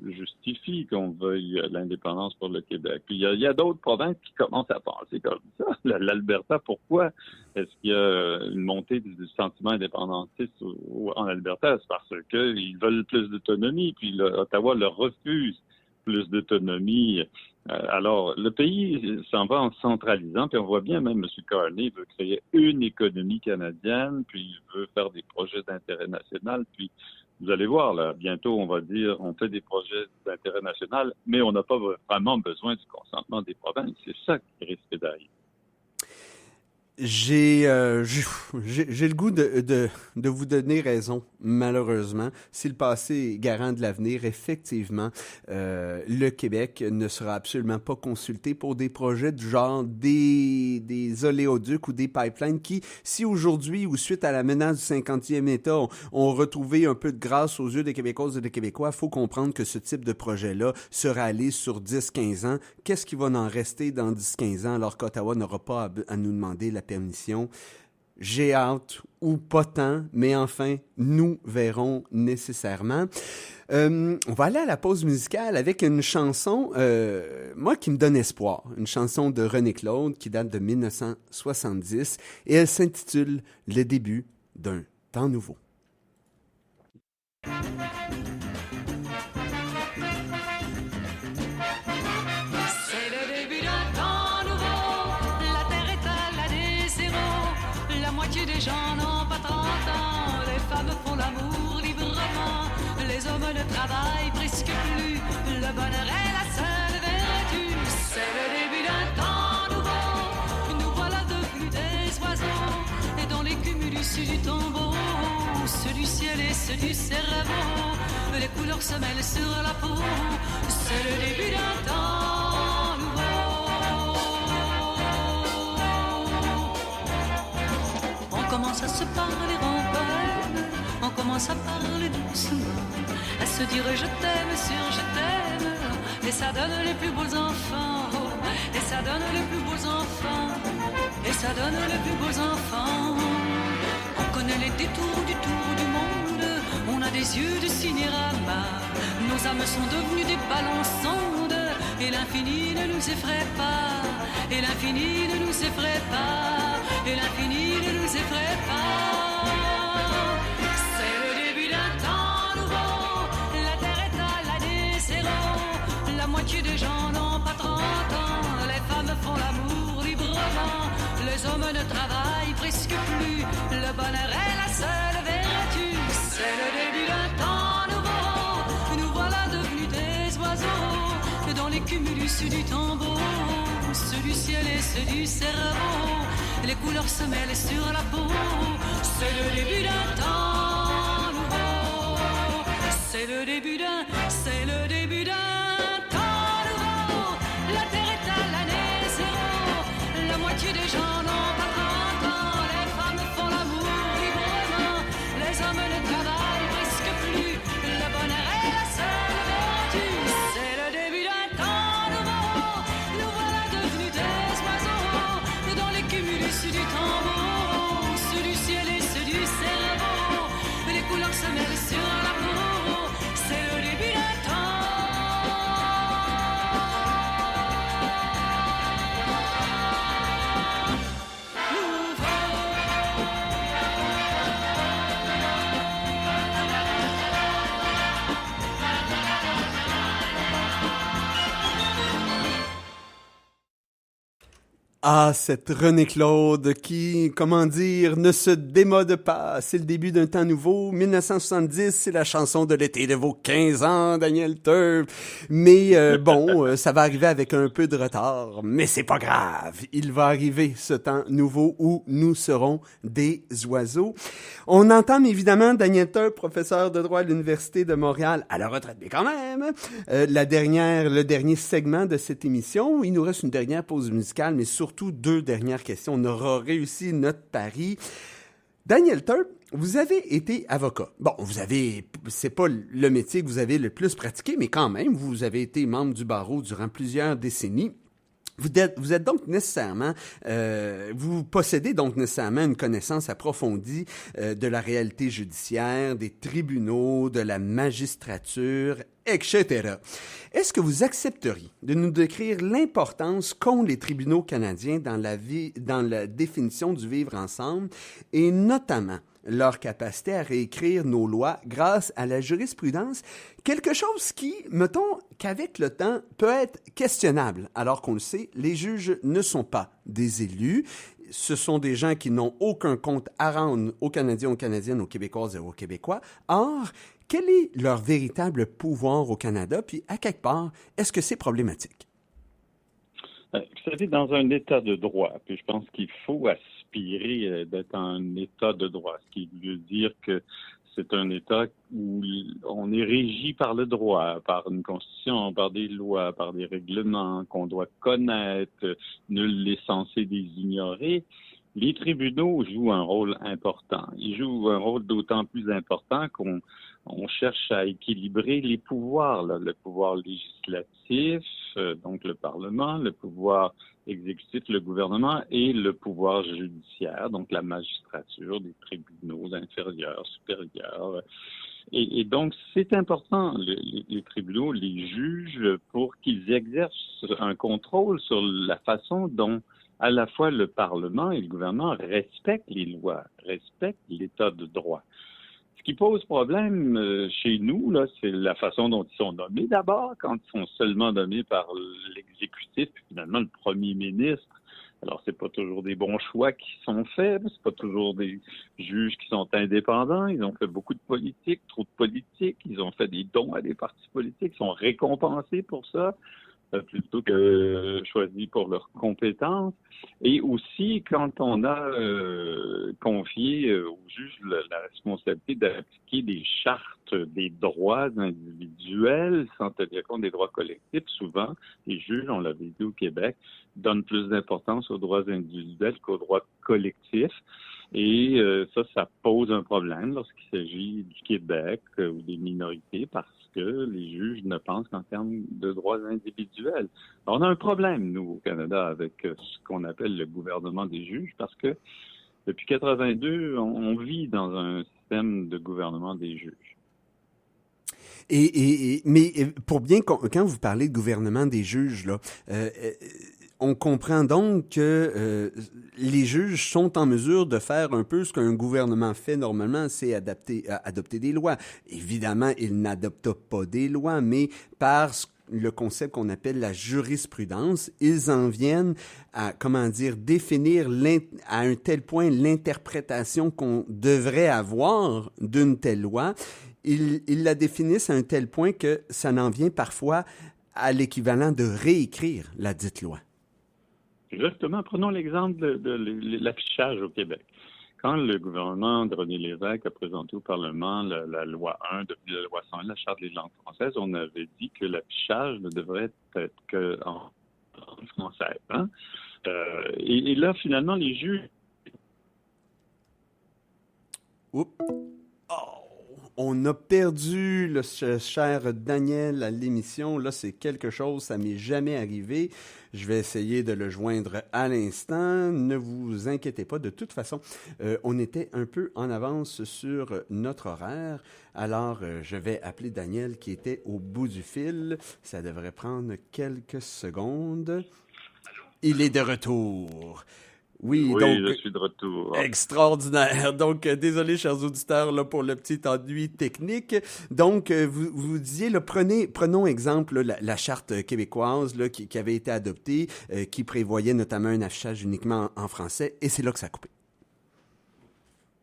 justifie qu'on veuille l'indépendance pour le Québec. Puis il y a d'autres provinces qui commencent à penser comme ça. L'Alberta, pourquoi est-ce qu'il y a une montée du sentiment indépendantiste en Alberta? C'est parce qu'ils veulent plus d'autonomie, puis Ottawa leur refuse plus d'autonomie. Alors, le pays s'en va en centralisant, puis on voit bien même M. Carney veut créer une économie canadienne, puis il veut faire des projets d'intérêt national, puis vous allez voir, là, bientôt, on va dire, on fait des projets d'intérêt national, mais on n'a pas vraiment besoin du consentement des provinces. C'est ça qui risque d'arriver. J'ai le goût de vous donner raison, malheureusement. Si le passé est garant de l'avenir, effectivement, le Québec ne sera absolument pas consulté pour des projets du genre des oléoducs ou des pipelines qui, si aujourd'hui ou suite à la menace du 50e État, ont retrouvé un peu de grâce aux yeux des Québécoises et des Québécois, il faut comprendre que ce type de projet-là sera allé sur 10-15 ans. Qu'est-ce qui va en rester dans 10-15 ans alors qu'Ottawa n'aura pas à nous demander la permission? J'ai hâte, ou pas tant, mais enfin, nous verrons nécessairement. On va aller à la pause musicale avec une chanson, moi, qui me donne espoir. Une chanson de René Claude qui date de 1970 et elle s'intitule « Le début d'un temps nouveau ». Les gens n'ont pas 30 ans, les femmes font l'amour librement, les hommes ne travaillent presque plus, le bonheur est la seule vertu. C'est le début d'un temps nouveau, nous voilà devenus des oiseaux, et dans les cumulus du tombeau, ceux du ciel et ceux du cerveau, les couleurs se mêlent sur la peau, c'est le début d'un temps nouveau. On commence à se parler en poème, on commence à parler doucement, à se dire je t'aime sur je t'aime, et ça donne les plus beaux enfants, et ça donne les plus beaux enfants, et ça donne les plus beaux enfants. On connaît les détours du tour du monde, on a des yeux de cinérama, nos âmes sont devenues des ballons sondes, et l'infini ne nous effraie pas, et l'infini ne nous effraie pas, et l'infini ne nous effraie pas. C'est le début d'un temps nouveau, la terre est à l'année zéro, la moitié des gens n'ont pas 30 ans, les femmes font l'amour librement, les hommes ne travaillent presque plus, le bonheur est la seule vertu. C'est le début d'un temps nouveau, nous voilà devenus des oiseaux, dans les cumulus du tombeau, ceux du ciel et ceux du cerveau, les couleurs se mêlent sur la peau, c'est le début d'un temps nouveau, c'est le début d'un temps nouveau, la terre est à l'année zéro, la moitié des gens n'ont pas 30 ans, les femmes font l'amour librement, les hommes ne travaillent presque plus, le bonheur est la seule vertu, c'est le début d'un temps nouveau, nous voilà devenus des oiseaux, dans les cumulus du tombeau, ceux du ciel et ceux du cerveau, les couleurs se mêlent sur la peau, c'est le début d'un temps. Ah, cette René Claude qui, comment dire, ne se démode pas. C'est le début d'un temps nouveau. 1970, c'est la chanson de l'été de vos 15 ans, Daniel Turp. Mais ça va arriver avec un peu de retard. Mais c'est pas grave. Il va arriver ce temps nouveau où nous serons des oiseaux. On entame évidemment Daniel Turp, professeur de droit à l'Université de Montréal, à la retraite, mais quand même. Le dernier segment de cette émission. Il nous reste une dernière pause musicale, mais surtout deux dernières questions. On aura réussi notre pari. Daniel Turp, vous avez été avocat. Bon, c'est pas le métier que vous avez le plus pratiqué, mais quand même, vous avez été membre du barreau durant plusieurs décennies. Vous êtes donc nécessairement, vous possédez donc nécessairement une connaissance approfondie de la réalité judiciaire, des tribunaux, de la magistrature, etc. Est-ce que vous accepteriez de nous décrire l'importance qu'ont les tribunaux canadiens dans la définition du vivre ensemble et notamment leur capacité à réécrire nos lois grâce à la jurisprudence, quelque chose qui, mettons, qu'avec le temps, peut être questionnable, alors qu'on le sait, les juges ne sont pas des élus, ce sont des gens qui n'ont aucun compte à rendre aux Canadiens, aux Canadiennes, aux Québécoises et aux Québécois. Or, quel est leur véritable pouvoir au Canada, puis à quelque part, est-ce que c'est problématique? Vous savez, dans un état de droit, puis je pense qu'il faut aspirer d'être un État de droit, ce qui veut dire que c'est un État où on est régi par le droit, par une constitution, par des lois, par des règlements qu'on doit connaître, nul n'est censé les ignorer. Les tribunaux jouent un rôle important. Ils jouent un rôle d'autant plus important qu'on cherche à équilibrer les pouvoirs, là, le pouvoir législatif, donc le Parlement, le pouvoir exécutif, le gouvernement, et le pouvoir judiciaire, donc la magistrature, des tribunaux inférieurs, supérieurs. Et donc, c'est important, les tribunaux, les juges, pour qu'ils exercent un contrôle sur la façon dont à la fois le Parlement et le gouvernement respectent les lois, respectent l'État de droit. Ce qui pose problème chez nous, là, c'est la façon dont ils sont nommés d'abord, quand ils sont seulement nommés par l'exécutif, puis finalement le premier ministre. Alors, c'est pas toujours des bons choix qui sont faits, c'est pas toujours des juges qui sont indépendants. Ils ont fait beaucoup de politique, trop de politique. Ils ont fait des dons à des partis politiques, ils sont récompensés pour ça, plutôt que choisis pour leurs compétences. Et aussi, quand on a confié aux juges la responsabilité d'appliquer des chartes des droits individuels sans tenir compte des droits collectifs, souvent, les juges, on l'avait dit au Québec, donnent plus d'importance aux droits individuels qu'aux droits collectifs. Et ça pose un problème lorsqu'il s'agit du Québec ou des minorités parce que les juges ne pensent qu'en termes de droits individuels. Alors, on a un problème, nous, au Canada, avec ce qu'on appelle le gouvernement des juges parce que depuis 82, on vit dans un système de gouvernement des juges. Mais pour bien, quand vous parlez de gouvernement des juges, là, on comprend donc que les juges sont en mesure de faire un peu ce qu'un gouvernement fait normalement, c'est adopter des lois. Évidemment, ils n'adoptent pas des lois, mais par le concept qu'on appelle la jurisprudence, ils en viennent à, définir à un tel point l'interprétation qu'on devrait avoir d'une telle loi. Ils la définissent à un tel point que ça n'en vient parfois à l'équivalent de réécrire la dite loi. Justement, prenons l'exemple de l'affichage au Québec. Quand le gouvernement de René Lévesque a présenté au Parlement la loi 1, devenue la loi 101, la Charte des langues françaises, on avait dit que l'affichage ne devrait être qu'en français. Hein? Et là, finalement, les juges... Oups. On a perdu le cher Daniel à l'émission. Là, c'est quelque chose, ça m'est jamais arrivé. Je vais essayer de le joindre à l'instant. Ne vous inquiétez pas. De toute façon, on était un peu en avance sur notre horaire. Alors, je vais appeler Daniel qui était au bout du fil. Ça devrait prendre quelques secondes. Il est de retour. Oui, donc, je suis de retour. Extraordinaire. Donc, désolé, chers auditeurs, là, pour le petit ennui technique. Donc, vous disiez, là, prenons exemple là, la charte québécoise là, qui avait été adoptée, qui prévoyait notamment un affichage uniquement en français, et c'est là que ça a coupé.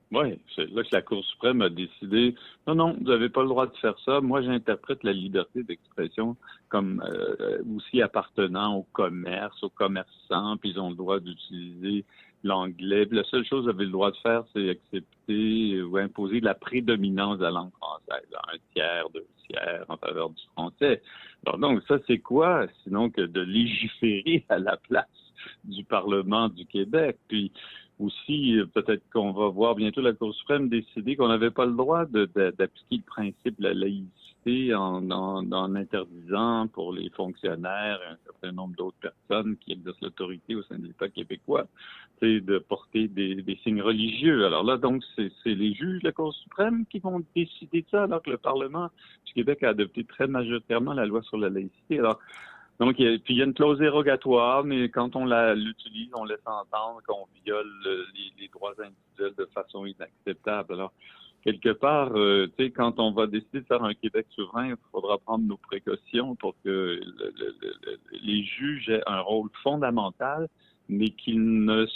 Oui, c'est là que la Cour suprême a décidé, non, vous n'avez pas le droit de faire ça. Moi, j'interprète la liberté d'expression comme aussi appartenant au commerce, aux commerçants, puis ils ont le droit d'utiliser l'anglais. Puis la seule chose qu'ils avaient le droit de faire, c'est accepter ou imposer la prédominance de la langue française, un tiers, 2 tiers en faveur du français. Alors, donc, ça, c'est quoi, sinon que de légiférer à la place du Parlement du Québec? Puis, aussi, peut-être qu'on va voir bientôt la Cour suprême décider qu'on n'avait pas le droit d'appliquer le principe de la laïcité en interdisant pour les fonctionnaires et un certain nombre d'autres personnes qui exercent l'autorité au sein de l'État québécois, de porter des signes religieux. Alors là, donc, c'est les juges de la Cour suprême qui vont décider de ça, alors que le Parlement du Québec a adopté très majoritairement la loi sur la laïcité. Alors, donc, il y a une clause dérogatoire, mais quand on l'utilise, on laisse entendre qu'on viole les droits individuels de façon inacceptable. Alors, quelque part, quand on va décider de faire un Québec souverain, il faudra prendre nos précautions pour que les juges aient un rôle fondamental, mais qu'ils ne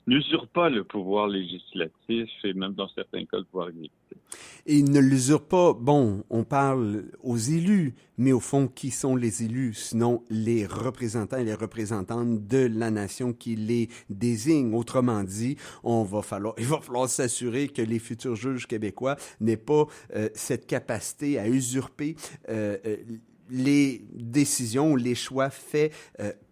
n'usurpe pas le pouvoir législatif et même dans certains cas le pouvoir exécutif. Et il ne l'usurpe pas. Bon, on parle aux élus, mais au fond, qui sont les élus? Sinon, les représentants et les représentantes de la nation qui les désignent. Autrement dit, il va falloir s'assurer que les futurs juges québécois n'aient pas cette capacité à usurper les décisions ou les choix faits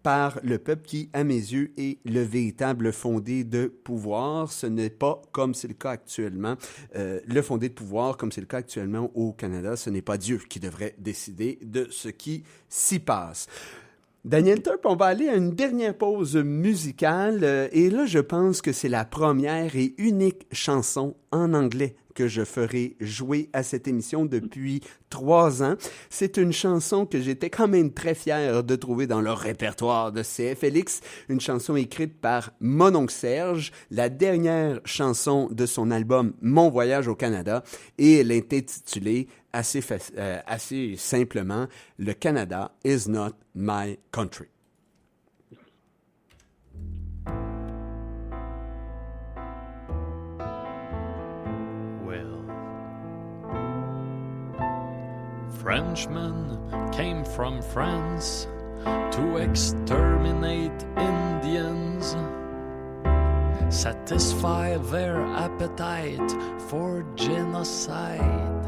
par le peuple qui, à mes yeux, est le véritable fondé de pouvoir. Ce n'est pas, comme c'est le cas actuellement, le fondé de pouvoir, comme c'est le cas actuellement au Canada. Ce n'est pas Dieu qui devrait décider de ce qui s'y passe. Daniel Turp, on va aller à une dernière pause musicale et là, je pense que c'est la première et unique chanson en anglais que je ferai jouer à cette émission depuis 3 ans. C'est une chanson que j'étais quand même très fier de trouver dans leur répertoire de CFLX, une chanson écrite par mon oncle Serge, la dernière chanson de son album Mon voyage au Canada, et elle est intitulée assez simplement « Le Canada is not my country ». Frenchmen came from France to exterminate Indians, satisfy their appetite for genocide.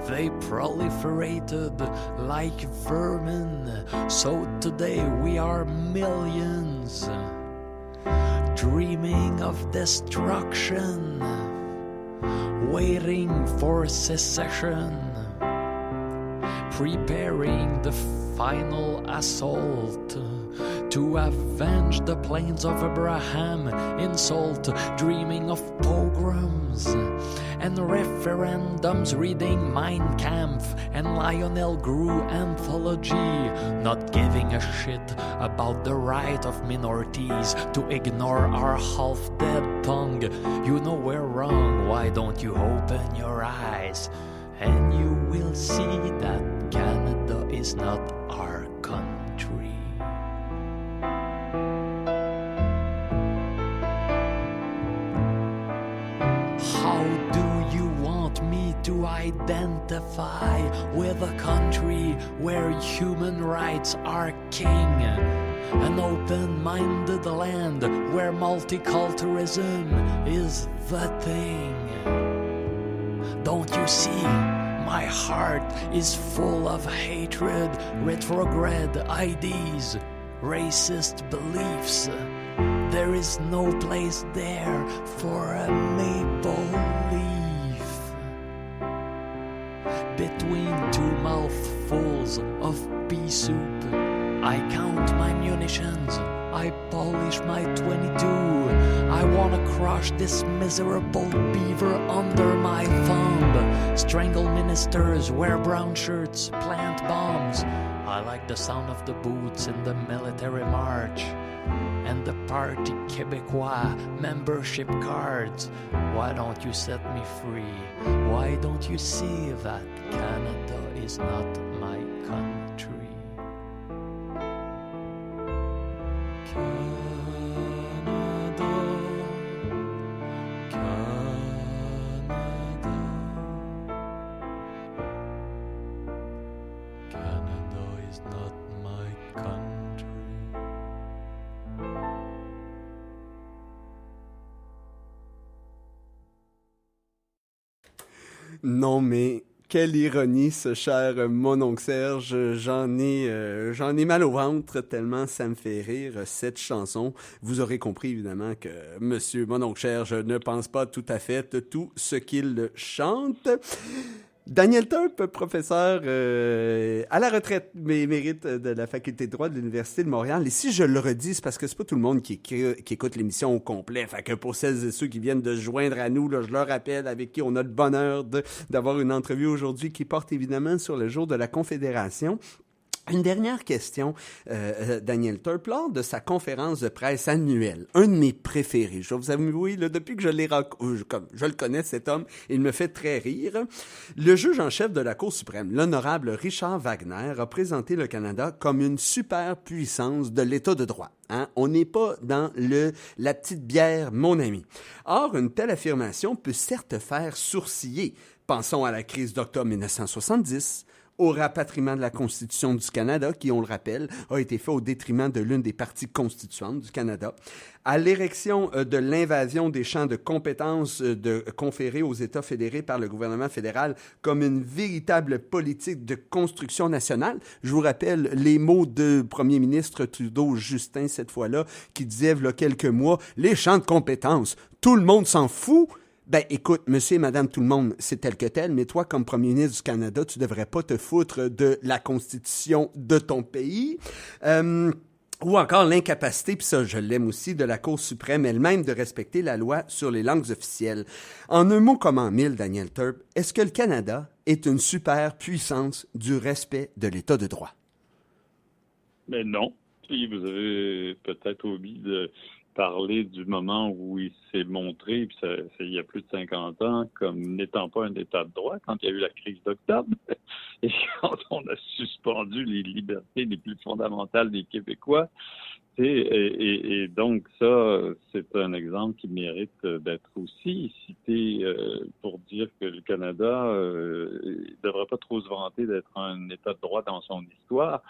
They proliferated like vermin, so today we are millions, dreaming of destruction, waiting for secession, preparing the final assault to avenge the plains of Abraham insult, dreaming of pogroms and referendums, reading Mein Kampf and Lionel Grew anthology, not giving a shit about the right of minorities to ignore our half-dead tongue. You know we're wrong, why don't you open your eyes and you will see that Canada is not our country. How do you want me to identify with a country where human rights are king? An open-minded land where multiculturalism is the thing. Don't you see? My heart is full of hatred, retrograde ideas, racist beliefs. There is no place there for a maple leaf. Between 2 mouthfuls of pea soup, I count my munitions, I polish my 22. I wanna crush this miserable beaver under my thumb, strangle ministers, wear brown shirts, plant bombs. I like the sound of the boots in the military march and the Parti Québécois membership cards. Why don't you set me free? Why don't you see that Canada is not my country? Non, mais quelle ironie, ce cher mon oncle Serge. J'en ai mal au ventre tellement ça me fait rire, cette chanson. Vous aurez compris, évidemment, que monsieur mon oncle Serge ne pense pas tout à fait tout ce qu'il chante. Daniel Turp, professeur à la retraite, mérite de la faculté de droit de l'Université de Montréal. Et si je le redis, c'est parce que c'est pas tout le monde qui écoute l'émission au complet. Fait que pour celles et ceux qui viennent de se joindre à nous, là, je leur rappelle avec qui on a le bonheur d'avoir une entrevue aujourd'hui qui porte évidemment sur le jour de la Confédération. Une dernière question, Daniel Turp, lors de sa conférence de presse annuelle, un de mes préférés, je vais vous avouer, là, depuis que je le connais, cet homme, il me fait très rire, le juge en chef de la Cour suprême, l'honorable Richard Wagner, a présenté le Canada comme une superpuissance de l'État de droit. Hein? On n'est pas dans la petite bière, mon ami. Or, une telle affirmation peut certes faire sourciller. Pensons à la crise d'octobre 1970, au rapatriement de la Constitution du Canada, qui, on le rappelle, a été fait au détriment de l'une des parties constituantes du Canada, à l'érection de l'invasion des champs de compétences conférés aux États fédérés par le gouvernement fédéral comme une véritable politique de construction nationale. Je vous rappelle les mots de premier ministre Trudeau-Justin, cette fois-là, qui disait, il y a quelques mois, « Les champs de compétences, tout le monde s'en fout ». Ben, écoute, monsieur et madame tout le monde, c'est tel que tel, mais toi, comme premier ministre du Canada, tu devrais pas te foutre de la Constitution de ton pays. Ou encore l'incapacité, puis ça, je l'aime aussi, de la Cour suprême elle-même de respecter la loi sur les langues officielles. En un mot comme en mille, Daniel Turp, est-ce que le Canada est une superpuissance du respect de l'État de droit? Mais non. Puis vous avez peut-être oublié de parler du moment où il s'est montré, puis il y a plus de 50 ans, comme n'étant pas un État de droit, quand il y a eu la crise d'octobre, et quand on a suspendu les libertés les plus fondamentales des Québécois. Et donc ça, c'est un exemple qui mérite d'être aussi cité pour dire que le Canada ne devrait pas trop se vanter d'être un État de droit dans son histoire.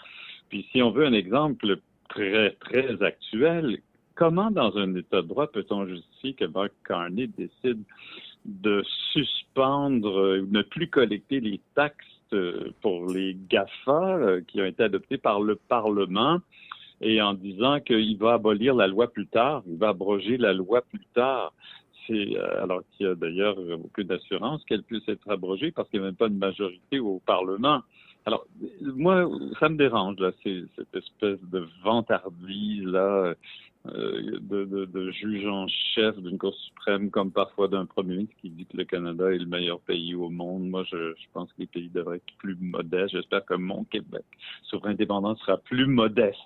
Puis si on veut un exemple très, très actuel, comment, dans un État de droit, peut-on justifier que Mark Carney décide de suspendre ou ne plus collecter les taxes pour les GAFA qui ont été adoptées par le Parlement et en disant qu'il va abolir la loi plus tard, il va abroger la loi plus tard. Alors qu'il y a d'ailleurs aucune assurance qu'elle puisse être abrogée parce qu'il n'y a même pas de majorité au Parlement. Alors, moi, ça me dérange, là, cette espèce de vantardise, là, de juge en chef d'une Cour suprême, comme parfois d'un premier ministre qui dit que le Canada est le meilleur pays au monde. Moi, je pense que les pays devraient être plus modestes. J'espère que mon Québec, sur indépendance, sera plus modeste.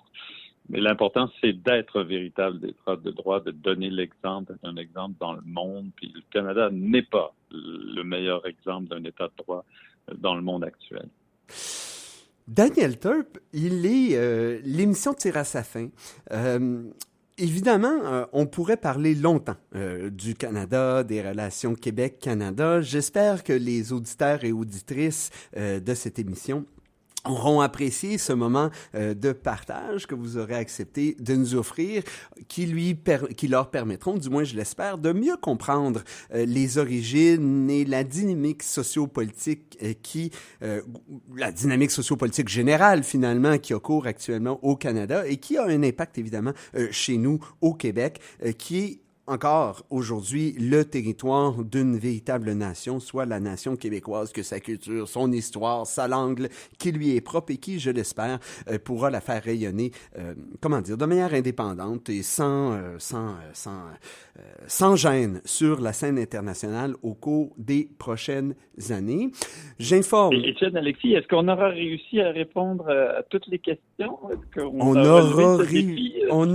Mais l'important, c'est d'être un véritable État de droit, de donner l'exemple, d'être un exemple dans le monde. Puis le Canada n'est pas le meilleur exemple d'un État de droit dans le monde actuel. Daniel Turp, l'émission tire à sa fin. Évidemment, on pourrait parler longtemps du Canada, des relations Québec-Canada. J'espère que les auditeurs et auditrices de cette émission auront apprécié ce moment de partage que vous aurez accepté de nous offrir, qui leur permettront, du moins je l'espère, de mieux comprendre les origines et la dynamique sociopolitique la dynamique sociopolitique générale finalement qui court actuellement au Canada et qui a un impact évidemment chez nous au Québec, qui est encore aujourd'hui le territoire d'une véritable nation, soit la nation québécoise, que sa culture, son histoire, sa langue qui lui est propre et qui, je l'espère, pourra la faire rayonner, de manière indépendante et sans gêne sur la scène internationale au cours des prochaines années. J'informe... Étienne, Alexis, est-ce qu'on aura réussi à répondre à toutes les questions? On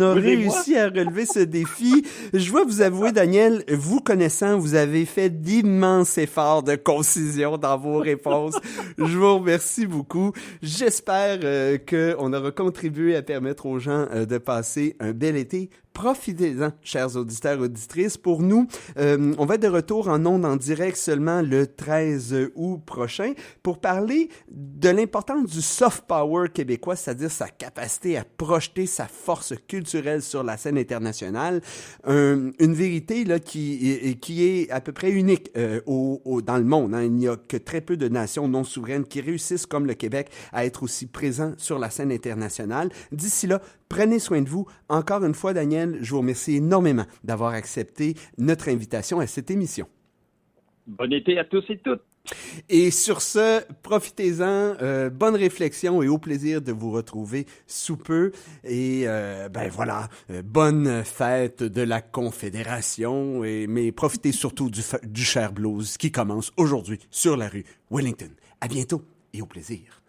a réussi à relever ce défi. Je dois vous avouer, Daniel, vous connaissant, vous avez fait d'immenses efforts de concision dans vos réponses. Je vous remercie beaucoup. J'espère qu'on aura contribué à permettre aux gens de passer un bel été. Profitez-en, chers auditeurs et auditrices. Pour nous, on va être de retour en ondes en direct seulement le 13 août prochain pour parler de l'importance du soft power québécois, c'est-à-dire sa capacité à projeter sa force culturelle sur la scène internationale. Une vérité là qui est à peu près unique dans le monde. Hein. Il n'y a que très peu de nations non souveraines qui réussissent, comme le Québec, à être aussi présents sur la scène internationale. D'ici là, prenez soin de vous. Encore une fois, Daniel, je vous remercie énormément d'avoir accepté notre invitation à cette émission. Bon été à tous et toutes. Et sur ce, profitez-en, bonne réflexion et au plaisir de vous retrouver sous peu. Et bonne fête de la Confédération, mais profitez surtout du Cher Blues qui commence aujourd'hui sur la rue Wellington. À bientôt et au plaisir.